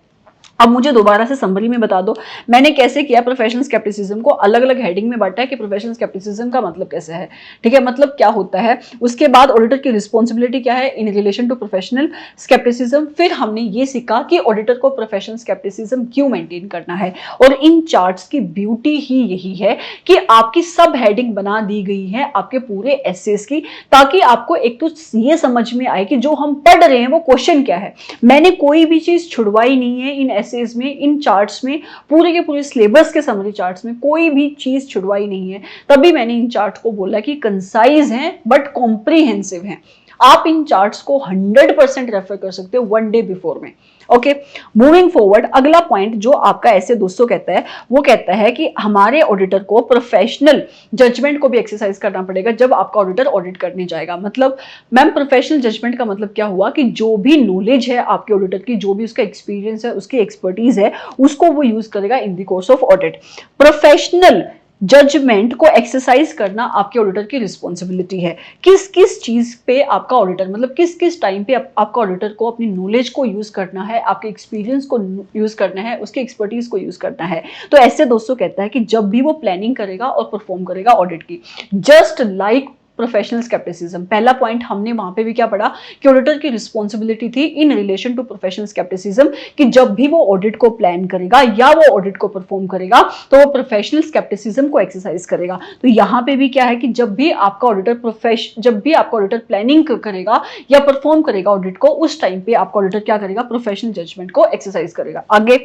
अब मुझे दोबारा से समरी में बता दो मैंने कैसे किया। प्रोफेशनल स्केप्टिसिज्म को अलग अलग हेडिंग में बांटा है कि प्रोफेशनल स्केप्टिसिज्म का मतलब कैसे है, ठीक है, मतलब क्या होता है। उसके बाद ऑडिटर की रिस्पॉन्सिबिलिटी क्या है in relation to professional scepticism. फिर हमने ये सीखा कि ऑडिटर को प्रोफेशनल स्केप्टिसिज्म क्यों मेंटेन करना है। और इन चार्ट्स की ब्यूटी ही यही है कि आपकी सब हेडिंग बना दी गई है आपके पूरे एसेस की, ताकि आपको एक तो ये समझ में आए कि जो हम पढ़ रहे हैं वो क्वेश्चन क्या है। मैंने कोई भी चीज छुड़वाई नहीं है इन एसेज में, इन चार्ट्स में, पूरे के पूरे सिलेबस के समरी चार्ट्स में कोई भी चीज छुड़वाई नहीं है। तभी मैंने इन चार्ट को बोला कि कंसाइज हैं बट कॉम्प्रिहेंसिव हैं। आप इन चार्ट्स को 100% रेफर कर सकते हो 1 डे बिफोर में। ओके, मूविंग फॉरवर्ड, अगला पॉइंट जो आपका ऐसे दोस्तों कहता है वो कहता है कि हमारे ऑडिटर को प्रोफेशनल जजमेंट को भी एक्सरसाइज करना पड़ेगा जब आपका ऑडिटर ऑडिट करने जाएगा। मतलब मैम प्रोफेशनल जजमेंट का मतलब क्या हुआ कि जो भी नॉलेज है आपके ऑडिटर की, जो भी उसका एक्सपीरियंस है, उसकी एक्सपर्टीज है, उसको वो यूज करेगा in the course of audit. Professional judgement को एक्सरसाइज करना आपके ऑडिटर की रिस्पॉन्सिबिलिटी है। किस किस चीज पे आपका ऑडिटर, मतलब किस किस टाइम पे आपका ऑडिटर को अपनी नॉलेज को यूज करना है, आपके एक्सपीरियंस को यूज करना है, उसके एक्सपर्टीज को यूज करना है। तो ऐसे दोस्तों कहता है कि जब भी वो प्लानिंग करेगा और परफॉर्म करेगा ऑडिट की, जस्ट लाइक प्रोफेशनल स्केप्टिसिज्म। पहला पॉइंट हमने वहां पे भी क्या पढ़ा कि ऑडिटर की रिस्पॉन्सिबिलिटी थी in relation to professional scepticism कि जब भी वो ऑडिट को प्लान करेगा या वो ऑडिट को परफॉर्म करेगा तो वो प्रोफेशनल स्केप्टिसिज्म को एक्सरसाइज करेगा। तो यहां पे भी क्या है कि जब भी आपका ऑडिटर प्लानिंग करेगा या परफॉर्म करेगा ऑडिट को, उस टाइम पे आपका ऑडिटर क्या करेगा, प्रोफेशनल जजमेंट को एक्सरसाइज करेगा। आगे,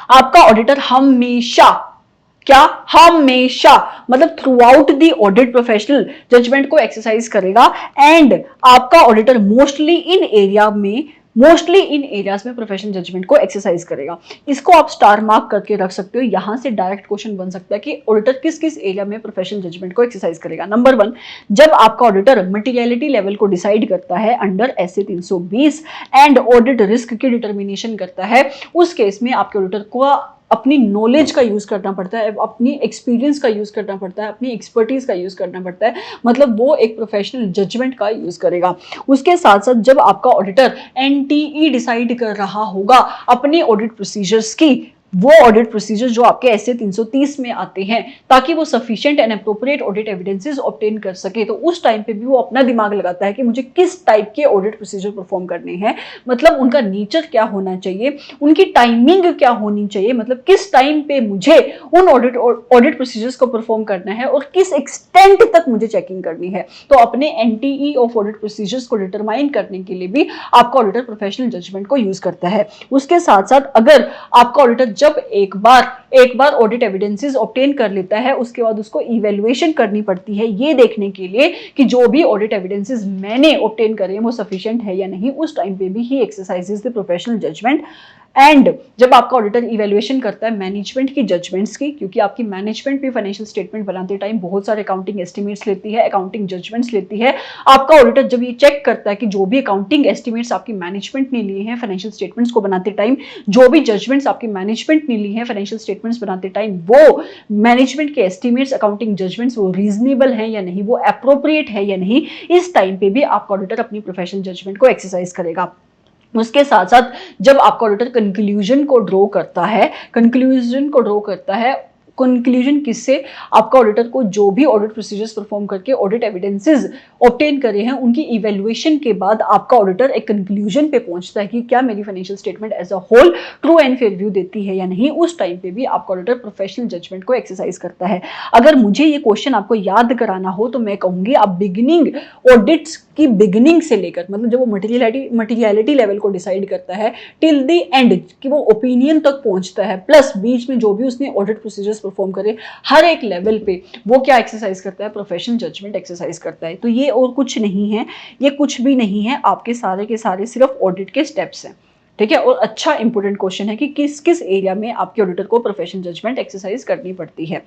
आपका ऑडिटर हमेशा मतलब throughout the audit professional judgement को एक्सरसाइज करेगा। एंड आपका ऑडिटर मोस्टली इन एरियाज में प्रोफेशनल जजमेंट को एक्सरसाइज करेगा। इसको आप स्टार मार्क करके रख सकते हो। यहां से डायरेक्ट क्वेश्चन बन सकता है कि ऑडिटर किस किस एरिया में प्रोफेशनल जजमेंट को एक्सरसाइज करेगा। नंबर 1, जब आपका ऑडिटर मटेरियलिटी लेवल को डिसाइड करता है under SA 320 and audit risk की डिटर्मिनेशन करता है, उस केस में आपके ऑडिटर को अपनी नॉलेज का यूज करना पड़ता है, अपनी एक्सपीरियंस का यूज करना पड़ता है, अपनी एक्सपर्टीज का यूज करना पड़ता है। मतलब वो एक प्रोफेशनल जजमेंट का यूज करेगा। उसके साथ साथ जब आपका ऑडिटर एनटीई डिसाइड कर रहा होगा अपने ऑडिट प्रोसीजर्स की, वो ऑडिट प्रोसीजर जो आपके एसए 330 में आते हैं, ताकि वो sufficient and appropriate audit evidences obtain कर सके, तो उस टाइम पे भी वो अपना दिमाग लगाता है कि मुझे किस टाइप के ऑडिट प्रोसीजर परफॉर्म करने हैं, मतलब उनका नेचर क्या होना चाहिए, उनकी टाइमिंग क्या होनी चाहिए, मतलब किस टाइम पे मुझे उन ऑडिट प्रोसीजर्स को परफॉर्म करना है और किस एक्सटेंट तक मुझे चेकिंग करनी है। तो अपने एनटीई ऑफ ऑडिट प्रोसीजर्स को डिटरमाइन करने के लिए भी आपका ऑडिटर प्रोफेशनल जजमेंट को यूज करता है। उसके साथ साथ अगर आपका ऑडिटर जब एक बार ऑडिट एविडेंसेस ऑब्टेन कर लेता है, उसके बाद उसको इवैल्यूएशन करनी पड़ती है ये देखने के लिए कि जो भी ऑडिट एविडेंसेस मैंने ऑब्टेन करे वो सफिशिएंट है या नहीं। उस टाइम पे भी ही exercises the professional judgement. And जब आपका ऑडिटर इवैल्यूएशन करता है मैनेजमेंट की जजमेंट्स की, क्योंकि आपकी मैनेजमेंट भी फाइनेंशियल स्टेटमेंट बनाते टाइम बहुत सारे अकाउंटिंग एस्टिमेट्स लेती है, अकाउंटिंग जजमेंट्स लेती है। आपका ऑडिटर जब ये चेक करता है कि जो भी अकाउंटिंग एस्टिमेट्स आपकी मैनेजमेंट ने लिए हैं फाइनेंशियल स्टेटमेंट्स को बनाते टाइम, जो भी जजमेंट्स आपकी मैनेजमेंट ने ली है फाइनेंशियल स्टेटमेंट्स बनाते टाइम, वो मैनेजमेंट के एस्टिमेट्स, अकाउंटिंग जजमेंट्स वो रीजनेबल है या नहीं, वो एप्रोप्रिएट है या नहीं, इस टाइम पे भी आपका ऑडिटर अपनी प्रोफेशनल जजमेंट को एक्सरसाइज करेगा। उसके साथ साथ जब आपका ऑडिटर कंक्लूजन को ड्रॉ करता है, कंक्लूजन किससे, आपका ऑडिटर को जो भी ऑडिट प्रोसीजर्स परफॉर्म करके ऑडिट एविडेंसेस ऑब्टेन करे हैं उनकी इवैल्यूएशन के बाद आपका ऑडिटर एक कंक्लूजन पे पहुंचता है कि क्या मेरी financial statement as a whole true and fair view देती है या नहीं। उस टाइम पे भी आपका ऑडिटर प्रोफेशनल जजमेंट को एक्सरसाइज करता है। अगर मुझे ये क्वेश्चन आपको याद कराना हो तो मैं कहूंगी आप बिगिनिंग ऑडिट्स की बिगिनिंग से लेकर, मतलब जब वो मटेरियलिटी लेवल को डिसाइड करता है टिल द एंड कि वो ओपिनियन तक पहुंचता है, प्लस बीच में जो भी उसने ऑडिट प्रोसीजर्स परफॉर्म करे, हर एक लेवल पे वो क्या एक्सरसाइज करता है, प्रोफेशनल जजमेंट एक्सरसाइज करता है। तो ये और कुछ नहीं है, ये कुछ भी नहीं है, आपके सारे के सारे सिर्फ ऑडिट के स्टेप्स हैं, ठीक है। और अच्छा इंपोर्टेंट क्वेश्चन है कि किस किस एरिया में आपके ऑडिटर को प्रोफेशनल जजमेंट एक्सरसाइज करनी पड़ती है।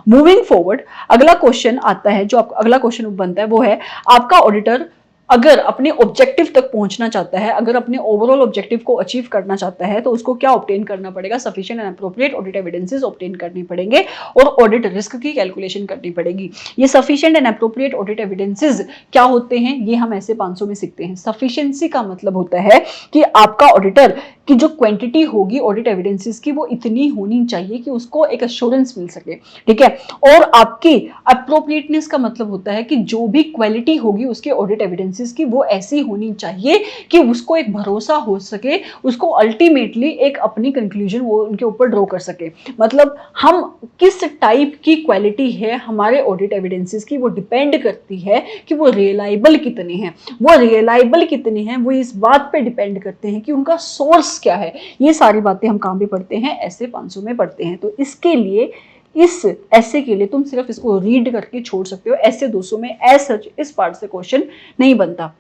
मूविंग फॉरवर्ड, अगला क्वेश्चन आता है, जो अगला क्वेश्चन बनता है वो है आपका ऑडिटर अगर अपने ऑब्जेक्टिव तक पहुंचना चाहता है, अगर अपने ओवरऑल ऑब्जेक्टिव को अचीव करना चाहता है तो उसको क्या ऑब्टेन करना पड़ेगा, sufficient and appropriate audit evidences obtain करने पड़ेंगे और ऑडिट रिस्क की कैलकुलेशन करनी पड़ेगी। ये sufficient and appropriate audit evidences क्या होते हैं, ये हम ऐसे 500 में सीखते हैं। सफिशिएंसी का मतलब होता है कि आपका ऑडिटर कि जो क्वांटिटी होगी ऑडिट एविडेंसेस की वो इतनी होनी चाहिए कि उसको एक एश्योरेंस मिल सके, ठीक है। और आपकी अप्रोप्रिएटनेस का मतलब होता है कि जो भी क्वालिटी होगी उसके ऑडिट एविडेंसेस की वो ऐसी होनी चाहिए कि उसको एक भरोसा हो सके, उसको अल्टीमेटली एक अपनी कंक्लूजन वो उनके ऊपर ड्रॉ कर सके। मतलब हम किस टाइप की क्वालिटी है हमारे ऑडिट एविडेंसेस की, वो डिपेंड करती है कि वो रियलाइबल कितने हैं। वो रियलाइबल कितने हैं वो इस बात पे डिपेंड करते हैं कि उनका सोर्स क्या है। ये सारी बातें हम कहाँ पे पढ़ते हैं, ऐसे 500 में पढ़ते हैं। तो इसके लिए इस ऐसे के लिए तुम सिर्फ इसको रीड करके छोड़ सकते हो, ऐसे 200 में एज सच इस पार्ट से क्वेश्चन नहीं बनता।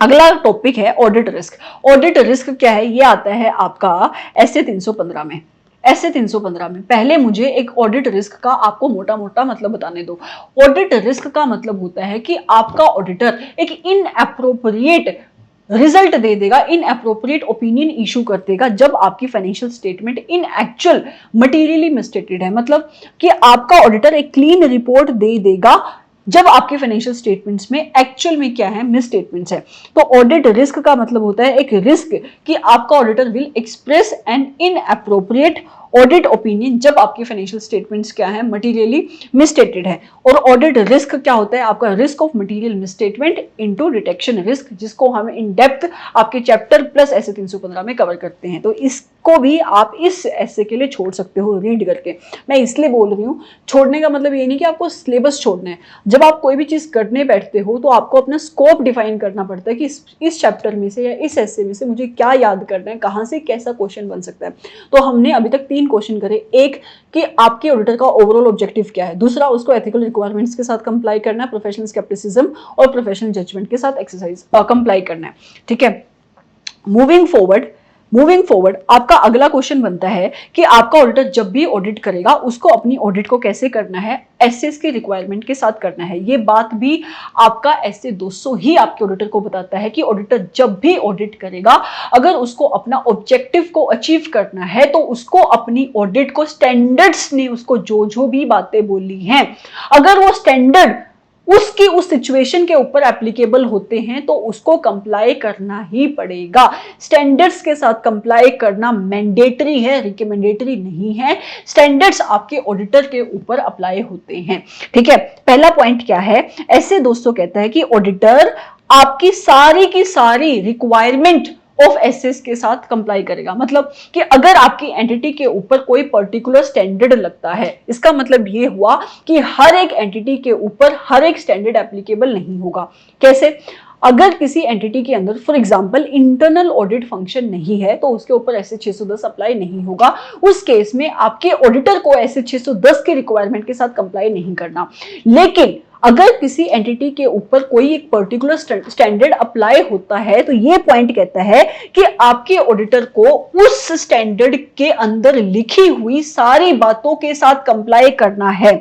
अगला टॉपिक है ऑडिट रिस्क। ऑडिट रिस्क क्या है, ये आता है आपका ऐसे 315 में। ऐसे 315 में पहले मुझे एक ऑडिट रिस्क का आपको मोटा मोटा मतलब बताने दो। ऑडिट रिस्क का मतलब होता है कि आपका ऑडिटर एक इनएप्रोप्रिएट रिजल्ट दे देगा, इनएप्रोप्रिएट ओपिनियन इशू कर देगा जब आपकी financial statement in actual materially मिसस्टेटेड है। मतलब कि आपका ऑडिटर एक क्लीन रिपोर्ट दे देगा जब आपके फाइनेंशियल स्टेटमेंट्स में एक्चुअल में क्या है, मिस स्टेटमेंट्स है। तो ऑडिट रिस्क का मतलब होता है एक रिस्क कि आपका auditor will express an inappropriate audit opinion जब आपकी फाइनेंशियल स्टेटमेंट्स क्या है, मटेरियली मिसस्टेटेड है। और ऑडिट रिस्क क्या होता है, आपका risk of material misstatement into detection risk, जिसको हम इन डेप्थ आपके चैप्टर प्लस ऐसे 315 में कवर करते हैं। तो इसको भी आप इस ऐसे के लिए छोड़ सकते हो रीड करके। मैं इसलिए बोल रही हूँ, छोड़ने का मतलब ये नहीं कि आपको सिलेबस छोड़ना है। जब आप कोई भी चीज करने बैठते हो तो आपको अपना स्कोप डिफाइन करना पड़ता है कि इस चैप्टर में से या इस ऐसे में से मुझे क्या याद करना है, कहाँ से कैसा क्वेश्चन बन सकता है। तो हमने अभी तक 3 क्वेश्चन करे। एक कि आपके ऑडिटर का ओवरऑल ऑब्जेक्टिव क्या है, दूसरा उसको एथिकल रिक्वायरमेंट्स के साथ कंप्लाई करना है, प्रोफेशनल स्केप्टिसिज्म और प्रोफेशनल जजमेंट के साथ एक्सरसाइज कंप्लाई करना है, ठीक है। मूविंग फॉरवर्ड आपका अगला क्वेश्चन बनता है कि आपका ऑडिटर जब भी ऑडिट करेगा उसको अपनी ऑडिट को कैसे करना है, एसएस की रिक्वायरमेंट के साथ करना है। ये बात भी आपका ऐसे 200 ही आपके ऑडिटर को बताता है कि ऑडिटर जब भी ऑडिट करेगा अगर उसको अपना ऑब्जेक्टिव को अचीव करना है तो उसको अपनी ऑडिट को स्टैंडर्ड्स ने उसको जो भी बातें बोली हैं, अगर वो स्टैंडर्ड उसकी उस सिचुएशन के ऊपर एप्लीकेबल होते हैं तो उसको कंप्लाई करना ही पड़ेगा। स्टैंडर्ड्स के साथ कंप्लाई करना मैंडेटरी है, रिकमेंडेटरी नहीं है। स्टैंडर्ड्स आपके ऑडिटर के ऊपर अप्लाई होते हैं, ठीक है। पहला पॉइंट क्या है, ऐसे दोस्तों कहता है कि ऑडिटर आपकी सारी की सारी रिक्वायरमेंट ऑफ एसेस के साथ कंप्लाई करेगा। मतलब कि अगर आपकी एंटिटी के ऊपर कोई पर्टिकुलर स्टैंडर्ड लगता है, इसका मतलब ये हुआ कि हर एक एंटिटी के ऊपर हर एक स्टैंडर्ड एप्लीकेबल नहीं होगा। कैसे, अगर किसी एंटिटी के अंदर for example internal audit function नहीं है तो उसके ऊपर ऐसे 610 अप्लाई नहीं होगा। उस केस में आपके ऑडिटर को ऐसे 610 के रिक्वायरमेंट के साथ कंप्लाई नहीं करना। लेकिन अगर किसी एंटिटी के ऊपर कोई एक पर्टिकुलर स्टैंडर्ड अप्लाई होता है तो ये पॉइंट कहता है कि आपके ऑडिटर को उस स्टैंडर्ड के अंदर लिखी हुई सारी बातों के साथ कंप्लाई करना है।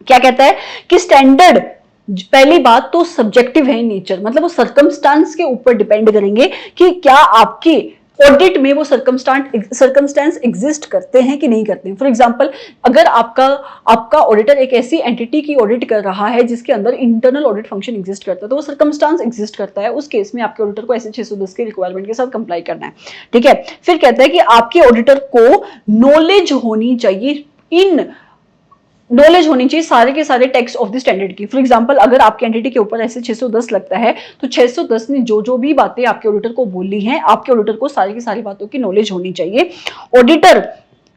क्या कहता है कि स्टैंडर्ड पहली बात तो सब्जेक्टिव है नेचर, मतलब वो सर्कमस्टांस के ऊपर डिपेंड करेंगे कि क्या आपकी ऑडिट में वो सर्कमस्टेंस एग्जिस्ट करते हैं कि नहीं करते हैं। फॉर एग्जांपल अगर आपका ऑडिटर एक ऐसी एंटिटी की ऑडिट कर रहा है जिसके अंदर इंटरनल ऑडिट फंक्शन एग्जिस्ट करता है तो वो सर्कमस्टेंस एग्जिस्ट करता है, उस केस में आपके ऑडिटर को ऐसे 610 के रिक्वायरमेंट के साथ कंप्लाई करना है, ठीक है। फिर कहता है कि आपके ऑडिटर को नॉलेज होनी चाहिए सारे के सारे टेक्स्ट ऑफ द स्टैंडर्ड की। फॉर एग्जांपल अगर आपके एंटिटी के ऊपर ऐसे 610 लगता है तो 610 ने जो भी बातें आपके ऑडिटर को बोली हैं, आपके ऑडिटर को सारी की सारी बातों की नॉलेज होनी चाहिए। ऑडिटर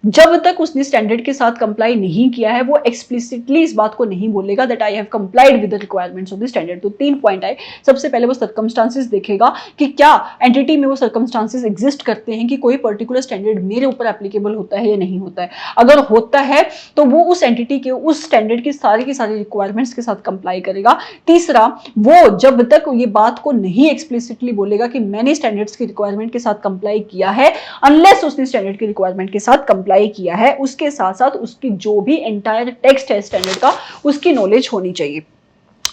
जब तक उसने स्टैंडर्ड के साथ कंप्लाई नहीं किया है वो एक्सप्लिसिटली इस बात को नहीं बोलेगा that I have complied with the requirements of the standard. तो 3 पॉइंट आए। सबसे पहले वो सर्कमस्टांसेस देखेगा कि क्या एंटिटी में वो सर्कमस्टांसेस एग्जिस्ट करते हैं कि कोई पर्टिकुलर स्टैंडर्ड मेरे ऊपर एप्लीकेबल होता है या नहीं होता है। अगर होता है तो वो उस एंटिटी के उस स्टैंडर्ड की सारी रिक्वायरमेंट्स के साथ कंप्लाई करेगा। तीसरा, वो जब तक ये बात को नहीं एक्सप्लिसिटली बोलेगा कि मैंने स्टैंडर्ड्स की रिक्वायरमेंट के साथ कंप्लाई किया है, अनलेस उसने स्टैंडर्ड की रिक्वायरमेंट के साथ कंप्लाई किया है, उसके साथ साथ उसकी जो भी एंटायर टेक्स्ट है स्टैंडर्ड का उसकी नॉलेज होनी चाहिए।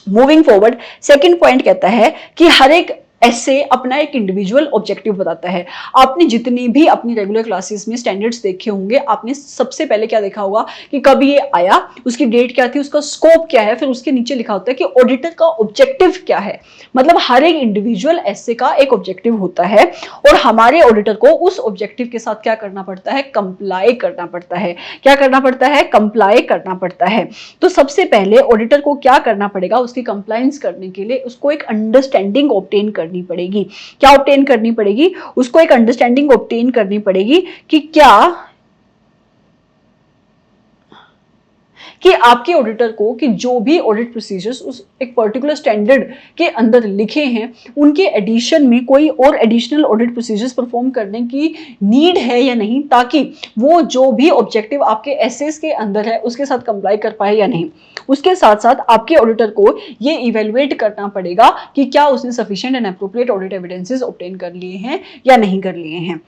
मूविंग फॉरवर्ड सेकंड पॉइंट कहता है कि हर एक ऐसे अपना एक इंडिविजुअल ऑब्जेक्टिव बताता है। आपने जितने भी अपनी रेगुलर क्लासेस में स्टैंडर्ड्स देखे होंगे, आपने सबसे पहले क्या देखा होगा कि कब ये आया, उसकी डेट क्या थी, उसका स्कोप क्या है, फिर उसके नीचे लिखा होता है कि ऑडिटर का ऑब्जेक्टिव क्या है। मतलब हर एक इंडिविजुअल ऐसे का एक ऑब्जेक्टिव होता है और हमारे ऑडिटर को उस ऑब्जेक्टिव के साथ क्या करना पड़ता है, कंप्लाई करना पड़ता है। क्या करना पड़ता है, कंप्लाई करना पड़ता है। तो सबसे पहले ऑडिटर को क्या करना पड़ेगा, उसकी कंप्लायंस करने के लिए उसको एक अंडरस्टैंडिंग ऑब्टेन करनी पड़ेगी। क्या ऑब्टेन करनी पड़ेगी, उसको एक अंडरस्टैंडिंग ऑब्टेन करनी पड़ेगी कि आपके ऑडिटर को कि जो भी ऑडिट प्रोसीजर्स उस एक पर्टिकुलर स्टैंडर्ड के अंदर लिखे हैं, उनके एडिशन में कोई और एडिशनल ऑडिट प्रोसीजर्स परफॉर्म करने की नीड है या नहीं, ताकि वो जो भी ऑब्जेक्टिव आपके एसेस के अंदर है उसके साथ कंप्लाई कर पाए या नहीं। उसके साथ साथ आपके ऑडिटर को ये इवेलुएट करना पड़ेगा कि क्या उसने sufficient and appropriate audit evidences obtain कर लिए हैं या नहीं कर लिए हैं।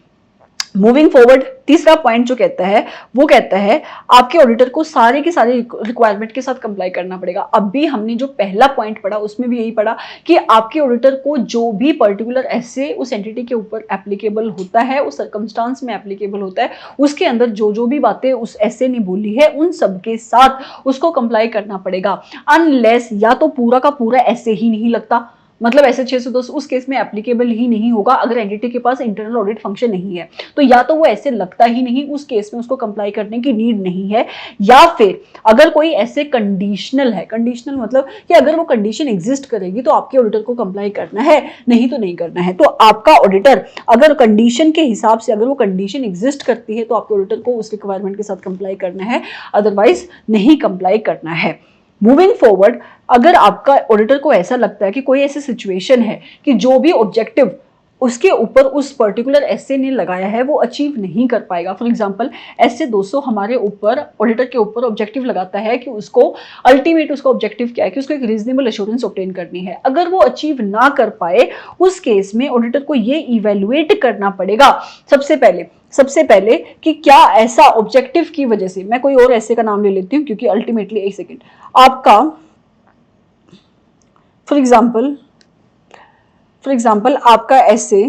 मूविंग फॉरवर्ड, तीसरा पॉइंट जो कहता है वो कहता है आपके ऑडिटर को सारे के सारे रिक्वायरमेंट के साथ कंप्लाई करना पड़ेगा। अब भी हमने जो पहला पॉइंट पढ़ा उसमें भी यही पढ़ा कि आपके ऑडिटर को जो भी पर्टिकुलर ऐसे उस एंटिटी के ऊपर एप्लीकेबल होता है, उस सर्कमस्टांस में एप्लीकेबल होता है, उसके अंदर जो जो भी बातें उस ऐसे ने बोली है उन सब के साथ उसको कंप्लाई करना पड़ेगा। अनलेस या तो पूरा का पूरा ऐसे ही नहीं लगता, मतलब ऐसे 610 उस केस में एप्लीकेबल ही नहीं होगा अगर एंटिटी के पास इंटरनल ऑडिट फंक्शन नहीं है, तो या तो वो ऐसे लगता ही नहीं, उस केस में उसको कंप्लाई करने की नीड नहीं है, या फिर अगर कोई ऐसे कंडीशनल है, कंडीशनल मतलब कि अगर वो कंडीशन एग्जिस्ट करेगी तो आपके ऑडिटर को कंप्लाई करना है, नहीं तो नहीं करना है। तो आपका ऑडिटर अगर कंडीशन के हिसाब से अगर वो कंडीशन एग्जिस्ट करती है तो आपके ऑडिटर को उस रिक्वायरमेंट के साथ कंप्लाई करना है, अदरवाइज नहीं कंप्लाई करना है। मूविंग फॉरवर्ड, अगर आपका ऑडिटर को ऐसा लगता है कि कोई ऐसी सिचुएशन है कि जो भी ऑब्जेक्टिव उसके ऊपर उस पर्टिकुलर एसे ने लगाया है वो अचीव नहीं कर पाएगा, फॉर एग्जांपल एसे 200 हमारे ऊपर ऑडिटर के ऊपर ऑब्जेक्टिव लगाता है कि उसको अल्टीमेट उसका ऑब्जेक्टिव क्या है कि उसको एक रीजनेबल एश्योरेंस ऑब्टेन करनी है। अगर वो अचीव ना कर पाए उस केस में ऑडिटर को ये इवेल्युएट करना पड़ेगा सबसे पहले कि क्या ऐसा ऑब्जेक्टिव की वजह से, मैं कोई और ऐसे का नाम ले लेती हूँ क्योंकि अल्टीमेटली एक सेकेंड, आपका फॉर एग्जाम्पल आपका ऐसे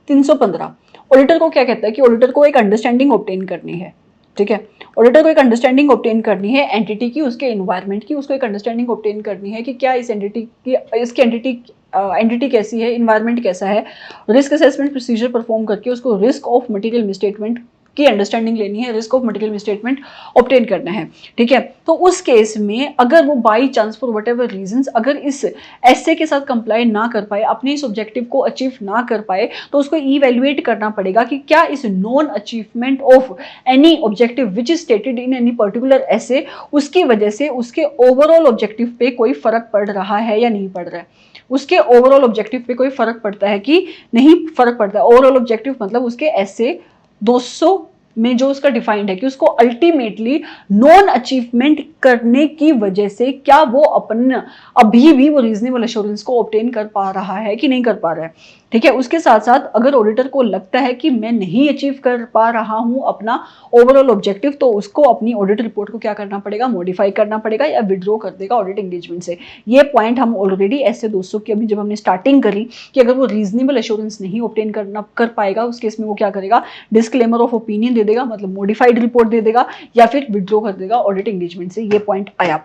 315, ऑडिटर को क्या कहता है कि ऑडिटर को एक अंडरस्टैंडिंग ऑब्टेन करनी है, ठीक है। ऑडिटर को एक अंडरस्टैंडिंग ऑब्टेन करनी है एंटिटी की, उसके एनवायरनमेंट की, उसको एक अंडरस्टैंडिंग ऑब्टेन करनी है कि क्या इस एंटिटी की, इसकी एंटिटी कैसी है, इन्वायरमेंट कैसा है, रिस्क असेसमेंट प्रोसीजर परफॉर्म करके उसको रिस्क ऑफ मटेरियल मिसस्टेटमेंट की अंडरस्टैंडिंग लेनी है, risk of material misstatement obtain करना है, ठीक है। तो उस केस में अगर वो by chance for what ever reasons अगर इस ऐसे के साथ कंप्लाई ना कर पाए, अपने इस ऑब्जेक्टिव को अचीव ना कर पाए, तो उसको इवैल्यूएट करना पड़ेगा कि क्या इस non achievement of any objective which is stated in any particular ऐसे, उसकी वजह से उसके ओवरऑल ऑब्जेक्टिव पे कोई फर्क पड़ रहा है या नहीं पड़ रहा है। उसके ओवरऑल ऑब्जेक्टिव पे कोई फर्क पड़ता है कि नहीं फर्क पड़ता है। ओवरऑल ऑब्जेक्टिव मतलब उसके ऐसे 200 में जो उसका डिफाइंड है कि उसको अल्टीमेटली नॉन अचीवमेंट करने की वजह से क्या वो अभी भी वो रीजनेबल एश्योरेंस को ऑब्टेन कर पा रहा है कि नहीं कर पा रहा है, ठीक है। उसके साथ साथ अगर ऑडिटर को लगता है कि मैं नहीं अचीव कर पा रहा हूं अपना ओवरऑल ऑब्जेक्टिव, तो उसको अपनी ऑडिट रिपोर्ट को क्या करना पड़ेगा, मॉडिफाई करना पड़ेगा या विड्रॉ कर देगा ऑडिट एंगेजमेंट से। ये पॉइंट हम ऑलरेडी ऐसे 200 की अभी जब हमने स्टार्टिंग करी कि अगर वो रीजनेबल एश्योरेंस नहीं ऑब्टेन कर पाएगा उस केस में वो क्या करेगा, डिस्क्लेमर ऑफ ओपिनियन दे देगा, मतलब मॉडिफाइड रिपोर्ट दे देगा या फिर विड्रॉ कर देगा ऑडिट एंगेजमेंट से। ये पॉइंट आया।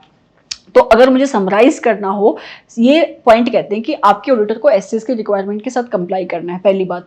तो अगर मुझे समराइज करना हो, ये पॉइंट कहते हैं कि आपके ऑडिटर को एसएस के रिक्वायरमेंट के साथ कंप्लाई करना है। पहली बात,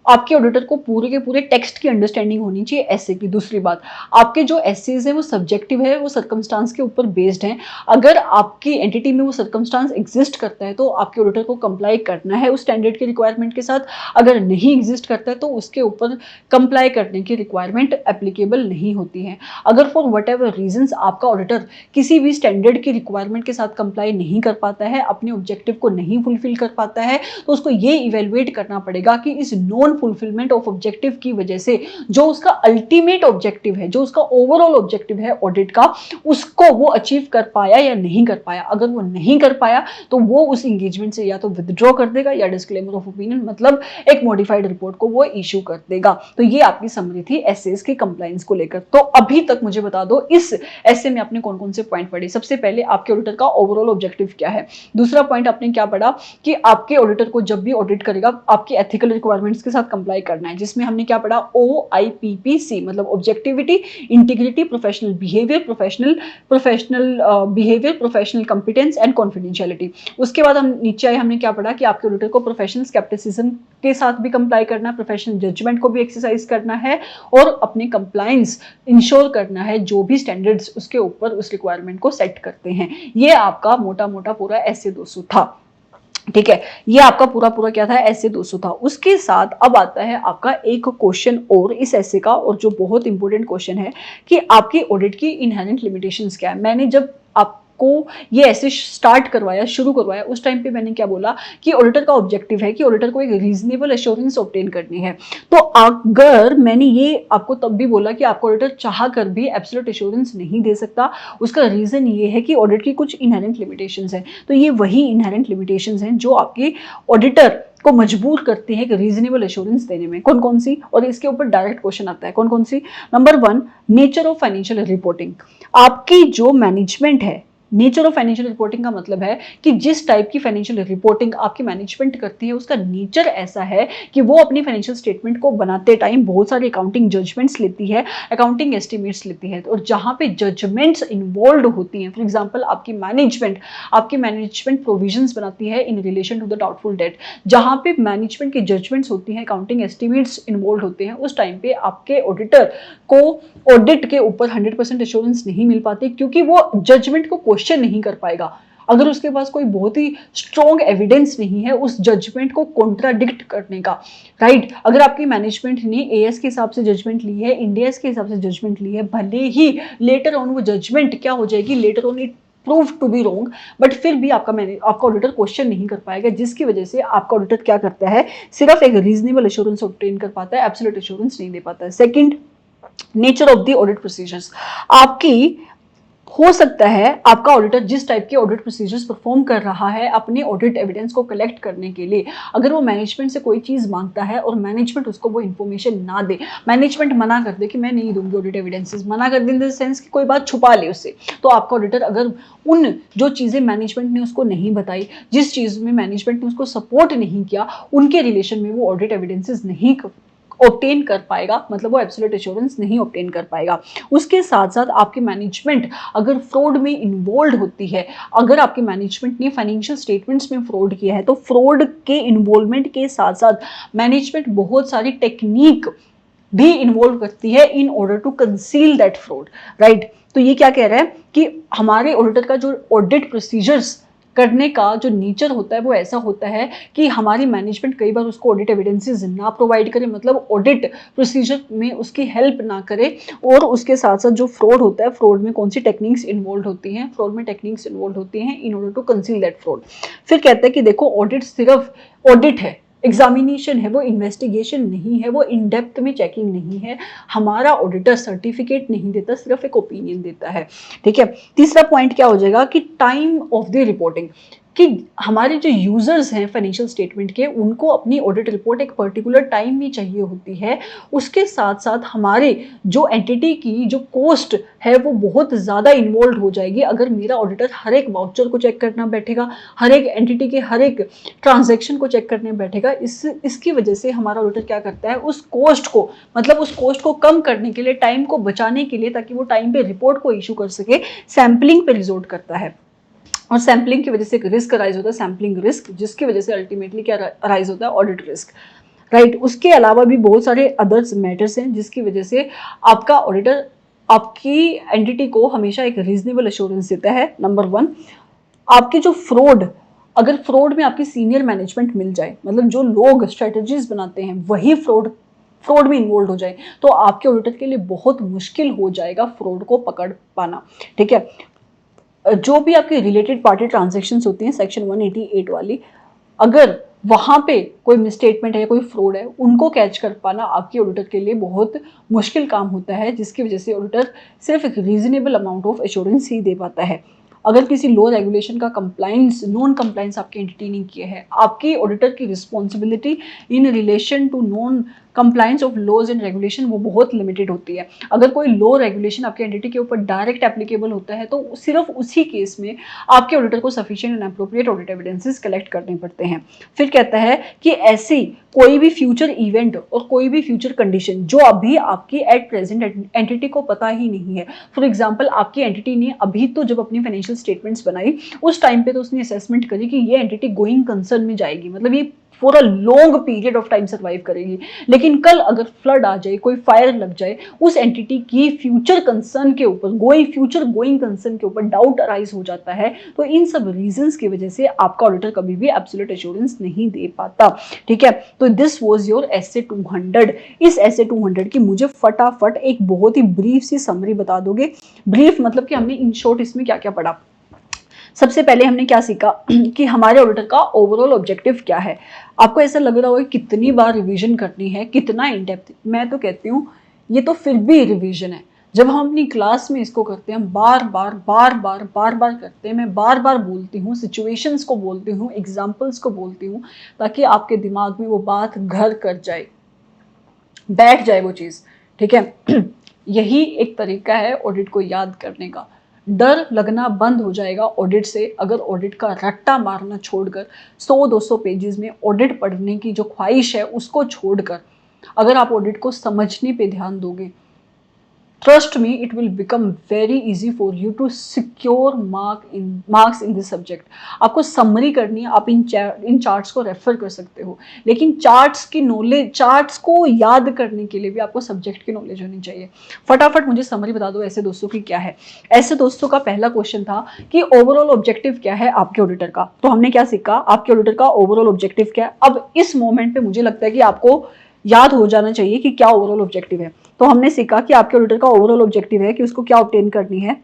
आपके ऑडिटर को पूरे के पूरे टेक्स्ट की अंडरस्टैंडिंग होनी चाहिए ऐसे की। दूसरी बात, आपके जो एसेज है वो सब्जेक्टिव है, वो सर्कमस्टांस के ऊपर बेस्ड है। अगर आपकी एंटिटी में वो सर्कमस्टांस एग्जिस्ट करता है तो आपके ऑडिटर को कंप्लाई करना है उस स्टैंडर्ड के रिक्वायरमेंट के साथ। अगर नहीं एग्जिस्ट करता है तो उसके ऊपर कंप्लाई करने की रिक्वायरमेंट एप्लीकेबल नहीं होती है। अगर फॉर वट एवर रीजंस आपका ऑडिटर किसी भी स्टैंडर्ड की रिक्वायरमेंट के साथ कंप्लाई नहीं कर पाता है, अपने ऑब्जेक्टिव को नहीं फुलफिल कर पाता है, तो उसको ये इवेल्युएट करना पड़ेगा कि इस नॉन फुलफिलमेंट ऑफ ऑब्जेक्टिव की वजह से जो उसका अल्टीमेट ऑब्जेक्टिव है, जो उसका ओवरऑल ऑब्जेक्टिव है ऑडिट का, उसको वो अचीव कर पाया या नहीं कर पाया। अगर वो नहीं कर पाया तो वो उस इंगेजमेंट से या तो विथड्रॉ कर देगा या डिस्क्लेमर ऑफ ओपिनियन मतलब एक मॉडिफाइड रिपोर्ट को वो इशू कर देगा। तो ये आपकी समरी थी एसएस की कंप्लायंस को लेकर। तो अभी तक मुझे बता दो इस एसए में आपने कौन कौन से पॉइंट पढ़े। सबसे पहले आपके ऑडिटर का ओवरऑल ऑब्जेक्टिव क्या है। दूसरा पॉइंट आपने क्या पढ़ा कि आपके ऑडिटर को जब भी ऑडिट करेगा आपकी एथिकल रिक्वायरमेंट्स के साथ कंप्लाई करना है, जिसमें हमने क्या पढ़ा OIPPC मतलब objectivity, integrity, professional behaviour, professional competence and confidentiality. उसके बाद हम नीचे आए, हमने क्या पढ़ा कि आपके ऑडिटर को प्रोफेशनल स्केप्टिसिज्म के साथ भी कंप्लाई करना है, प्रोफेशनल जजमेंट को भी एक्सरसाइज करना है और अपने कंप्लायंस इंश्योर करना है जो भी स्टैंडर्ड्स उसके ऊपर उस रिक्वायरमेंट को सेट करते हैं। ये आपका मोटा मोटा पूरा एसए 200 था। ठीक है, ये आपका पूरा पूरा क्या था, एसए 200 था। उसके साथ अब आता है आपका एक क्वेश्चन और इस एसए का, और जो बहुत इंपॉर्टेंट क्वेश्चन है कि आपकी ऑडिट की इनहेरेंट लिमिटेशंस क्या है। मैंने जब आपको ये ऐसे स्टार्ट करवाया, शुरू करवाया, उस टाइम पे मैंने क्या बोला कि ऑडिटर का ऑब्जेक्टिव है कि ऑडिटर को एक रीजनेबल एश्योरेंस ऑब्टेन करनी है। तो अगर मैंने ये आपको तब भी बोला कि आपको ऑडिटर चाह कर भी एब्सोल्यूट एश्योरेंस नहीं दे सकता, उसका रीजन ये है कि ऑडिट की कुछ इनहेरेंट लिमिटेशंस हैं। तो ये वही इनहेरेंट लिमिटेशंस हैं जो आपके ऑडिटर को मजबूर करते हैं कि रीजनेबल एश्योरेंस देने में। कौन कौन सी, और इसके ऊपर डायरेक्ट क्वेश्चन आता है, कौन कौन सी। Number 1, nature of financial reporting. आपकी जो मैनेजमेंट है, नेचर ऑफ फाइनेंशियल रिपोर्टिंग का मतलब है कि जिस टाइप की फाइनेंशियल रिपोर्टिंग आपकी मैनेजमेंट करती है उसका नेचर ऐसा है कि वो अपनी फाइनेंशियल स्टेटमेंट को बनाते टाइम बहुत सारी अकाउंटिंग जजमेंट्स लेती है, अकाउंटिंग एस्टिमेट्स लेती है। और जहां पे जजमेंट्स इन्वॉल्व होती हैं, फॉर एग्जांपल आपकी मैनेजमेंट प्रोविजंस बनाती है in relation to the doubtful debt, जहां पे मैनेजमेंट की जजमेंट्स होती हैं, अकाउंटिंग एस्टिमेट्स इन्वॉल्व होते हैं, उस टाइम पे आपके ऑडिटर को ऑडिट के ऊपर 100% एश्योरेंस नहीं मिल पाती, क्योंकि वो जजमेंट को क्वेश्चन नहीं कर पाएगा अगर उसके पास कोई बहुत ही स्ट्रॉन्ग एविडेंस नहीं है उस जजमेंट को कॉन्ट्राडिक्ट करने का। राइट, अगर आपकी मैनेजमेंट ने एएस के हिसाब से जजमेंट ली है, इंडियास के हिसाब से जजमेंट ली है, भले ही लेटर ऑन वो जजमेंट क्या हो जाएगी, later on it prove to be wrong, but फिर भी आपका ऑडिटर क्वेश्चन नहीं कर पाएगा, जिसकी वजह से आपका ऑडिटर क्या करता है, सिर्फ एक रीजनेबल एश्योरेंस ऑब्टेन कर पाता है, एब्सोल्यूट एश्योरेंस नहीं दे पाता है। Second, nature of the audit procedures. आपकी हो सकता है आपका ऑडिटर जिस टाइप के ऑडिट प्रोसीजर्स परफॉर्म कर रहा है अपने ऑडिट एविडेंस को कलेक्ट करने के लिए, अगर वो मैनेजमेंट से कोई चीज़ मांगता है और मैनेजमेंट उसको वो इन्फॉर्मेशन ना दे, मैनेजमेंट मना कर दे कि मैं नहीं दूंगी ऑडिट एविडेंसेस, मना कर दे इन द सेंस कि कोई बात छुपा ले उससे, तो आपका ऑडिटर अगर उन जो चीज़ें मैनेजमेंट ने उसको नहीं बताई, जिस चीज़ में मैनेजमेंट ने उसको सपोर्ट नहीं किया, उनके रिलेशन में वो ऑडिट एविडेंसेस नहीं ऑब्टेन कर पाएगा, मतलब वो एब्सोल्यूट एश्योरेंस नहीं ऑब्टेन कर पाएगा। उसके साथ साथ आपकी मैनेजमेंट अगर फ्रॉड में इन्वॉल्व होती है, अगर आपकी मैनेजमेंट ने फाइनेंशियल स्टेटमेंट्स में फ्रॉड किया है, तो फ्रॉड के इन्वॉल्वमेंट के साथ साथ मैनेजमेंट बहुत सारी टेक्निक भी इन्वॉल्व करती है in order to conceal that fraud. Right, तो ये क्या कह रहा है कि हमारे ऑडिटर का जो ऑडिट प्रोसीजर्स करने का जो नेचर होता है वो ऐसा होता है कि हमारी मैनेजमेंट कई बार उसको ऑडिट एविडेंसेस ना प्रोवाइड करे, मतलब ऑडिट प्रोसीजर में उसकी हेल्प ना करे, और उसके साथ साथ जो फ्रॉड होता है, फ्रॉड में कौन सी टेक्निक्स इन्वॉल्व होती हैं, फ्रॉड में टेक्निक्स इन्वॉल्व होती हैं in order to conceal that fraud. फिर कहते हैं कि देखो ऑडिट सिर्फ ऑडिट है, एग्जामिनेशन है, वो इन्वेस्टिगेशन नहीं है, वो इन डेप्थ में चेकिंग नहीं है, हमारा ऑडिटर सर्टिफिकेट नहीं देता, सिर्फ एक ओपिनियन देता है। ठीक है, तीसरा पॉइंट क्या हो जाएगा कि टाइम ऑफ द रिपोर्टिंग, कि हमारे जो यूजर्स हैं फाइनेंशियल स्टेटमेंट के, उनको अपनी ऑडिट रिपोर्ट एक पर्टिकुलर टाइम में चाहिए होती है। उसके साथ साथ हमारे जो एंटिटी की जो कॉस्ट है वो बहुत ज़्यादा इन्वॉल्व हो जाएगी अगर मेरा ऑडिटर हर एक वाउचर को चेक करना बैठेगा, हर एक एंटिटी के हर एक ट्रांजैक्शन को चेक करने बैठेगा। इसकी वजह से हमारा ऑडिटर क्या करता है, उस कॉस्ट को, मतलब उस कॉस्ट को कम करने के लिए, टाइम को बचाने के लिए, ताकि वो टाइम पे रिपोर्ट को इशू कर सके, सैम्पलिंग पे रिजोर्ट करता है। और सैम्पलिंग की वजह से एक रिस्क अराइज होता है, सैम्पलिंग रिस्क, जिसकी वजह से अल्टीमेटली क्या अराइज होता है, ऑडिट रिस्क। राइट, उसके अलावा भी बहुत सारे अदर्स मैटर्स हैं जिसकी वजह से आपका ऑडिटर आपकी एंटिटी को हमेशा एक रीजनेबल एश्योरेंस देता है। नंबर 1, आपके जो फ्रॉड, अगर फ्रॉड में आपकी सीनियर मैनेजमेंट मिल जाए, मतलब जो लोग स्ट्रेटजीज बनाते हैं वही फ्रॉड में इन्वॉल्व हो जाए, तो आपके ऑडिटर के लिए बहुत मुश्किल हो जाएगा फ्रॉड को पकड़ पाना। ठीक है, जो भी आपके रिलेटेड पार्टी ट्रांजैक्शंस होती हैं सेक्शन 188 वाली, अगर वहां पे कोई मिसस्टेटमेंट है या कोई फ्रॉड है, उनको कैच कर पाना आपके ऑडिटर के लिए बहुत मुश्किल काम होता है, जिसकी वजह से ऑडिटर सिर्फ एक रीजनेबल अमाउंट ऑफ एश्योरेंस ही दे पाता है। अगर किसी लॉ रेगुलेशन का कंप्लाइंस, नॉन कंप्लाइंस आपकी एंटिटी ने किया है, आपकी ऑडिटर की responsibility in relation to non compliance of laws and regulation वो बहुत लिमिटेड होती है। अगर कोई लॉ रेगुलेशन आपके एंटिटी के ऊपर डायरेक्ट एप्लीकेबल होता है तो सिर्फ उसी केस में आपके ऑडिटर को sufficient and appropriate audit evidences collect करने पड़ते हैं। फिर कहता है कि ऐसी कोई भी फ्यूचर इवेंट और कोई भी फ्यूचर कंडीशन जो अभी आपकी एट प्रेजेंट एंटिटी को पता ही नहीं है, फॉर एग्जाम्पल आपकी एंटिटी ने अभी तो जब अपनी फाइनेंशियल स्टेटमेंट्स बनाई उस टाइम पे तो उसने असेसमेंट करी कि ये एंटिटी गोइंग कंसर्न में जाएगी, मतलब ये for a long period of time survive करेगी, लेकिन कल अगर फ्लड आ जाए, कोई फायर लग जाए, उस एंटिटी की फ्यूचर कंसर्न के ऊपर, गोइंग कंसर्न के ऊपर डाउट अराइज हो जाता है, तो इन सब रीजंस की वजह से आपका ऑडिटर कभी भी एब्सोल्यूट एश्योरेंस नहीं दे पाता। ठीक है, तो दिस वाज योर एसए 200। इस एसए 200 की मुझे फटाफट एक बहुत ही ब्रीफ सी समरी बता दोगे। ब्रीफ मतलब कि हमने इन शॉर्ट इसमें क्या क्या पढ़ा। सबसे पहले हमने क्या सीखा कि हमारे ऑडिटर का ओवरऑल ऑब्जेक्टिव क्या है। आपको ऐसा लग रहा होगा कितनी बार रिवीजन करनी है, कितना इन डेप्थ। मैं तो कहती हूँ ये तो फिर भी रिवीजन है। जब हम अपनी क्लास में इसको करते हैं, बार बार करते हैं, मैं बार बार बोलती हूँ, सिचुएशंस को बोलती हूँ, एग्जाम्पल्स को बोलती हूँ, ताकि आपके दिमाग में वो बात घर कर जाए, बैठ जाए वो चीज़। ठीक है, यही एक तरीका है ऑडिट को याद करने का। डर लगना बंद हो जाएगा ऑडिट से अगर ऑडिट का रट्टा मारना छोड़कर 100-200 पेजेस में ऑडिट पढ़ने की जो ख्वाहिश है उसको छोड़कर अगर आप ऑडिट को समझने पे ध्यान दोगे। Trust me, it will become very easy for you to secure marks in this subject. आपको समरी करनी है, आप इन चार्ट्स को रेफर कर सकते हो, लेकिन चार्ट्स की नॉलेज, चार्ट्स को याद करने के लिए भी आपको सब्जेक्ट की नॉलेज होनी चाहिए। फटाफट मुझे समरी बता दो ऐसे दोस्तों की क्या है। ऐसे दोस्तों का पहला क्वेश्चन था कि ओवरऑल ऑब्जेक्टिव क्या है आपके ऑडिटर का। तो हमने क्या सीखा, आपके ऑडिटर का ओवरऑल ऑब्जेक्टिव क्या है। अब इस मोमेंट पे मुझे लगता है कि आपको याद हो जाना चाहिए कि क्या ओवरऑल ऑब्जेक्टिव है। तो हमने सीखा कि आपके ऑडिटर का ओवरऑल ऑब्जेक्टिव है कि उसको क्या ऑब्टेन करनी है,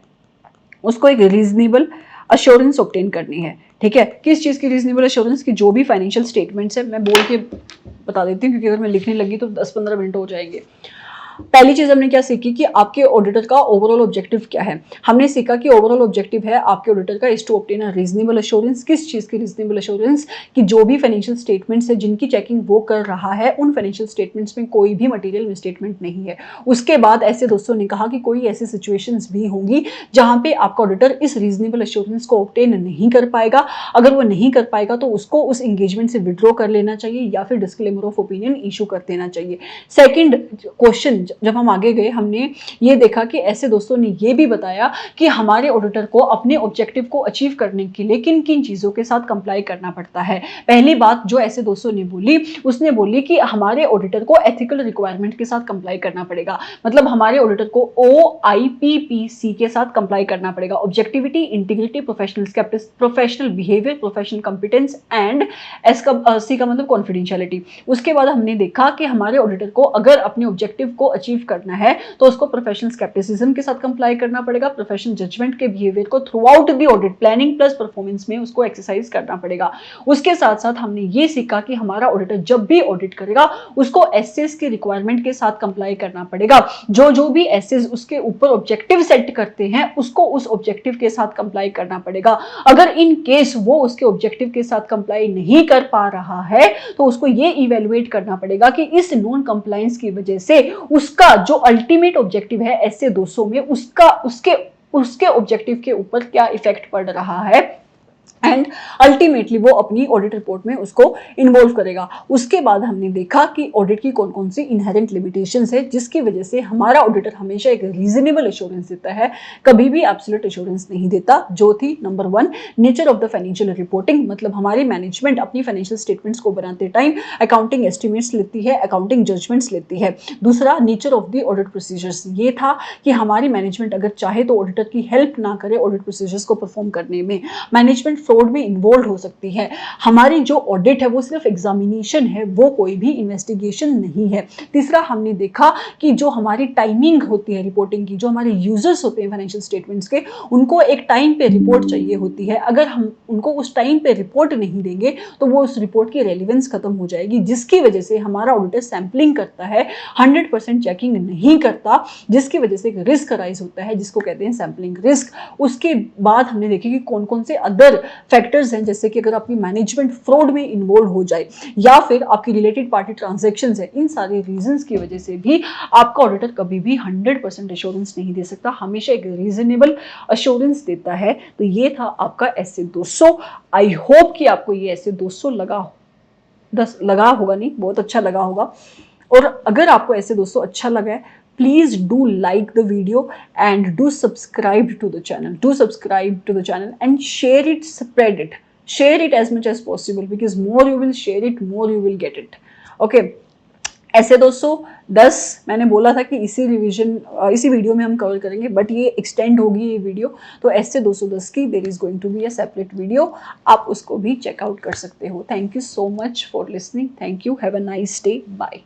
उसको एक रीजनेबल अश्योरेंस ऑब्टेन करनी है। ठीक है, किस चीज की रीजनेबल अश्योरेंस की, जो भी फाइनेंशियल स्टेटमेंट्स है, मैं बोल के बता देती हूँ क्योंकि अगर मैं लिखने लगी तो 10-15 मिनट हो जाएंगे। पहली चीज हमने क्या सीखी कि आपके ऑडिटर का ओवरऑल ऑब्जेक्टिव क्या है। हमने सीखा कि ओवरऑल ऑब्जेक्टिव है आपके ऑडिटर का is to obtain a reasonable assurance. किस चीज की रीजनेबल अश्योरेंस, कि जो भी फाइनेंशियल स्टेटमेंट्स है जिनकी चेकिंग वो कर रहा है उन फाइनेंशियल स्टेटमेंट्स में कोई भी मटेरियल मिसस्टेटमेंट नहीं है। उसके बाद ऐसे दोस्तों ने कहा कि कोई ऐसी सिचुएशंस भी होंगी जहां पे आपका ऑडिटर इस रीजनेबल अश्योरेंस को ऑब्टेन नहीं कर पाएगा। अगर वो नहीं कर पाएगा तो उसको उस एंगेजमेंट से विड्रॉ कर लेना चाहिए या फिर डिस्क्लेमर ऑफ ओपिनियन इशू कर देना चाहिए। सेकेंड क्वेश्चन, जब हम आगे गए हमने ये देखा कि ऐसे दोस्तों ने ये भी बताया कि हमारे ऑडिटर को अपने ऑब्जेक्टिव को अचीव करने के लिए किन किन चीजों के साथ कंप्लाई करना पड़ता है। पहली बात जो ऐसे दोस्तों ने बोली, उसने बोली कि हमारे ऑडिटर को एथिकल रिक्वायरमेंट के साथ कंप्लाई करना पड़ेगा। मतलब हमारे ऑडिटर को OIPPC के साथ कंप्लाई करना पड़ेगा। Objectivity, integrity, professional behaviour, professional competence and C का मतलब कॉन्फिडेंशियलिटी। उसके बाद हमने देखा कि हमारे ऑडिटर को अगर अपने ऑब्जेक्टिव को अचीव करना है तो उसको प्रोफेशनल स्केप्टिसिज्म के साथ कंप्लाई करना पड़ेगा। प्रोफेशनल जजमेंट के बिहेवियर को through out the audit planning plus performance में उसको एक्सरसाइज करना पड़ेगा। उसके साथ साथ हमने ये सीखा कि हमारा ऑडिटर जब भी ऑडिट करेगा उसको एसएस की रिक्वायरमेंट के साथ कंप्लाई करना पड़ेगा। जो भी एसएस उसके ऊपर ऑब्जेक्टिव सेट करते हैं उसको उस ऑब्जेक्टिव के साथ कंप्लाई करना पड़ेगा। अगर इन केस वो उसके ऑब्जेक्टिव के साथ कंप्लाई नहीं कर पा रहा है तो उसको ये इवेलुएट करना पड़ेगा कि इस नॉन कंप्लायंस की वजह से उसका जो अल्टीमेट ऑब्जेक्टिव है ऐसे 200 में उसके ऑब्जेक्टिव के ऊपर क्या इफेक्ट पड़ रहा है एंड अल्टीमेटली वो अपनी ऑडिट रिपोर्ट में उसको इन्वॉल्व करेगा। उसके बाद हमने देखा कि ऑडिट की कौन कौन सी इनहेरेंट लिमिटेशंस है जिसकी वजह से हमारा ऑडिटर हमेशा एक रीजनेबल एश्योरेंस देता है, कभी भी एब्सोल्यूट एश्योरेंस नहीं देता। जो थी number 1 nature of the financial reporting, मतलब हमारी मैनेजमेंट अपनी फाइनेंशियल स्टेटमेंट्स को बनाते टाइम अकाउंटिंग एस्टिमेट्स लेती है, अकाउंटिंग जजमेंट्स लेती है। दूसरा nature of the audit procedures, ये था कि हमारी मैनेजमेंट अगर चाहे तो ऑडिटर की हेल्प ना करे ऑडिट प्रोसीजर्स को परफॉर्म करने में। मैनेजमेंट फ्रॉड में इन्वॉल्व हो सकती है। हमारी जो ऑडिट है वो सिर्फ एग्जामिनेशन है, वो कोई भी इन्वेस्टिगेशन नहीं है। तीसरा, हमने देखा कि जो हमारी टाइमिंग होती है रिपोर्टिंग की, जो हमारे यूजर्स होते हैं फाइनेंशियल स्टेटमेंट्स के, उनको एक टाइम पे रिपोर्ट चाहिए होती है। अगर हम उनको उस टाइम पे रिपोर्ट नहीं देंगे तो वो उस रिपोर्ट की रेलिवेंस खत्म हो जाएगी, जिसकी वजह से हमारा ऑडिटर सैम्पलिंग करता है, 100% चेकिंग नहीं करता, जिसकी वजह से एक रिस्क राइज होता है जिसको कहते हैं सैम्पलिंग रिस्क। उसके बाद हमने देखा कि कौन कौन से अदर फैक्टर्स हैं, जैसे कि अगर आपकी मैनेजमेंट फ्रॉड में इन्वॉल्व हो जाए या फिर आपकी रिलेटेड पार्टी ट्रांजैक्शंस है, इन सारे रीजंस की वजह से भी आपका ऑडिटर कभी भी 100% एश्योरेंस नहीं दे सकता, हमेशा एक रीजनेबल एश्योरेंस देता है। तो ये था आपका ऐसे 200। आई होप कि आपको ये ऐसे 200 लगा होगा, नहीं बहुत अच्छा लगा होगा। और अगर आपको ऐसे 200 अच्छा लगा है, please do like the video and do subscribe to the channel and share it as much as possible, because more you will share it, more you will get it. Okay, ऐसे 210 मैंने बोला था कि इसी वीडियो में हम cover करेंगे, but ये एक्सटेंड होगी ये वीडियो, तो ऐसे 210 की there is going to be a separate video, आप उसको भी चेकआउट कर सकते हो। Thank you so much for listening, thank you, have a nice day, bye.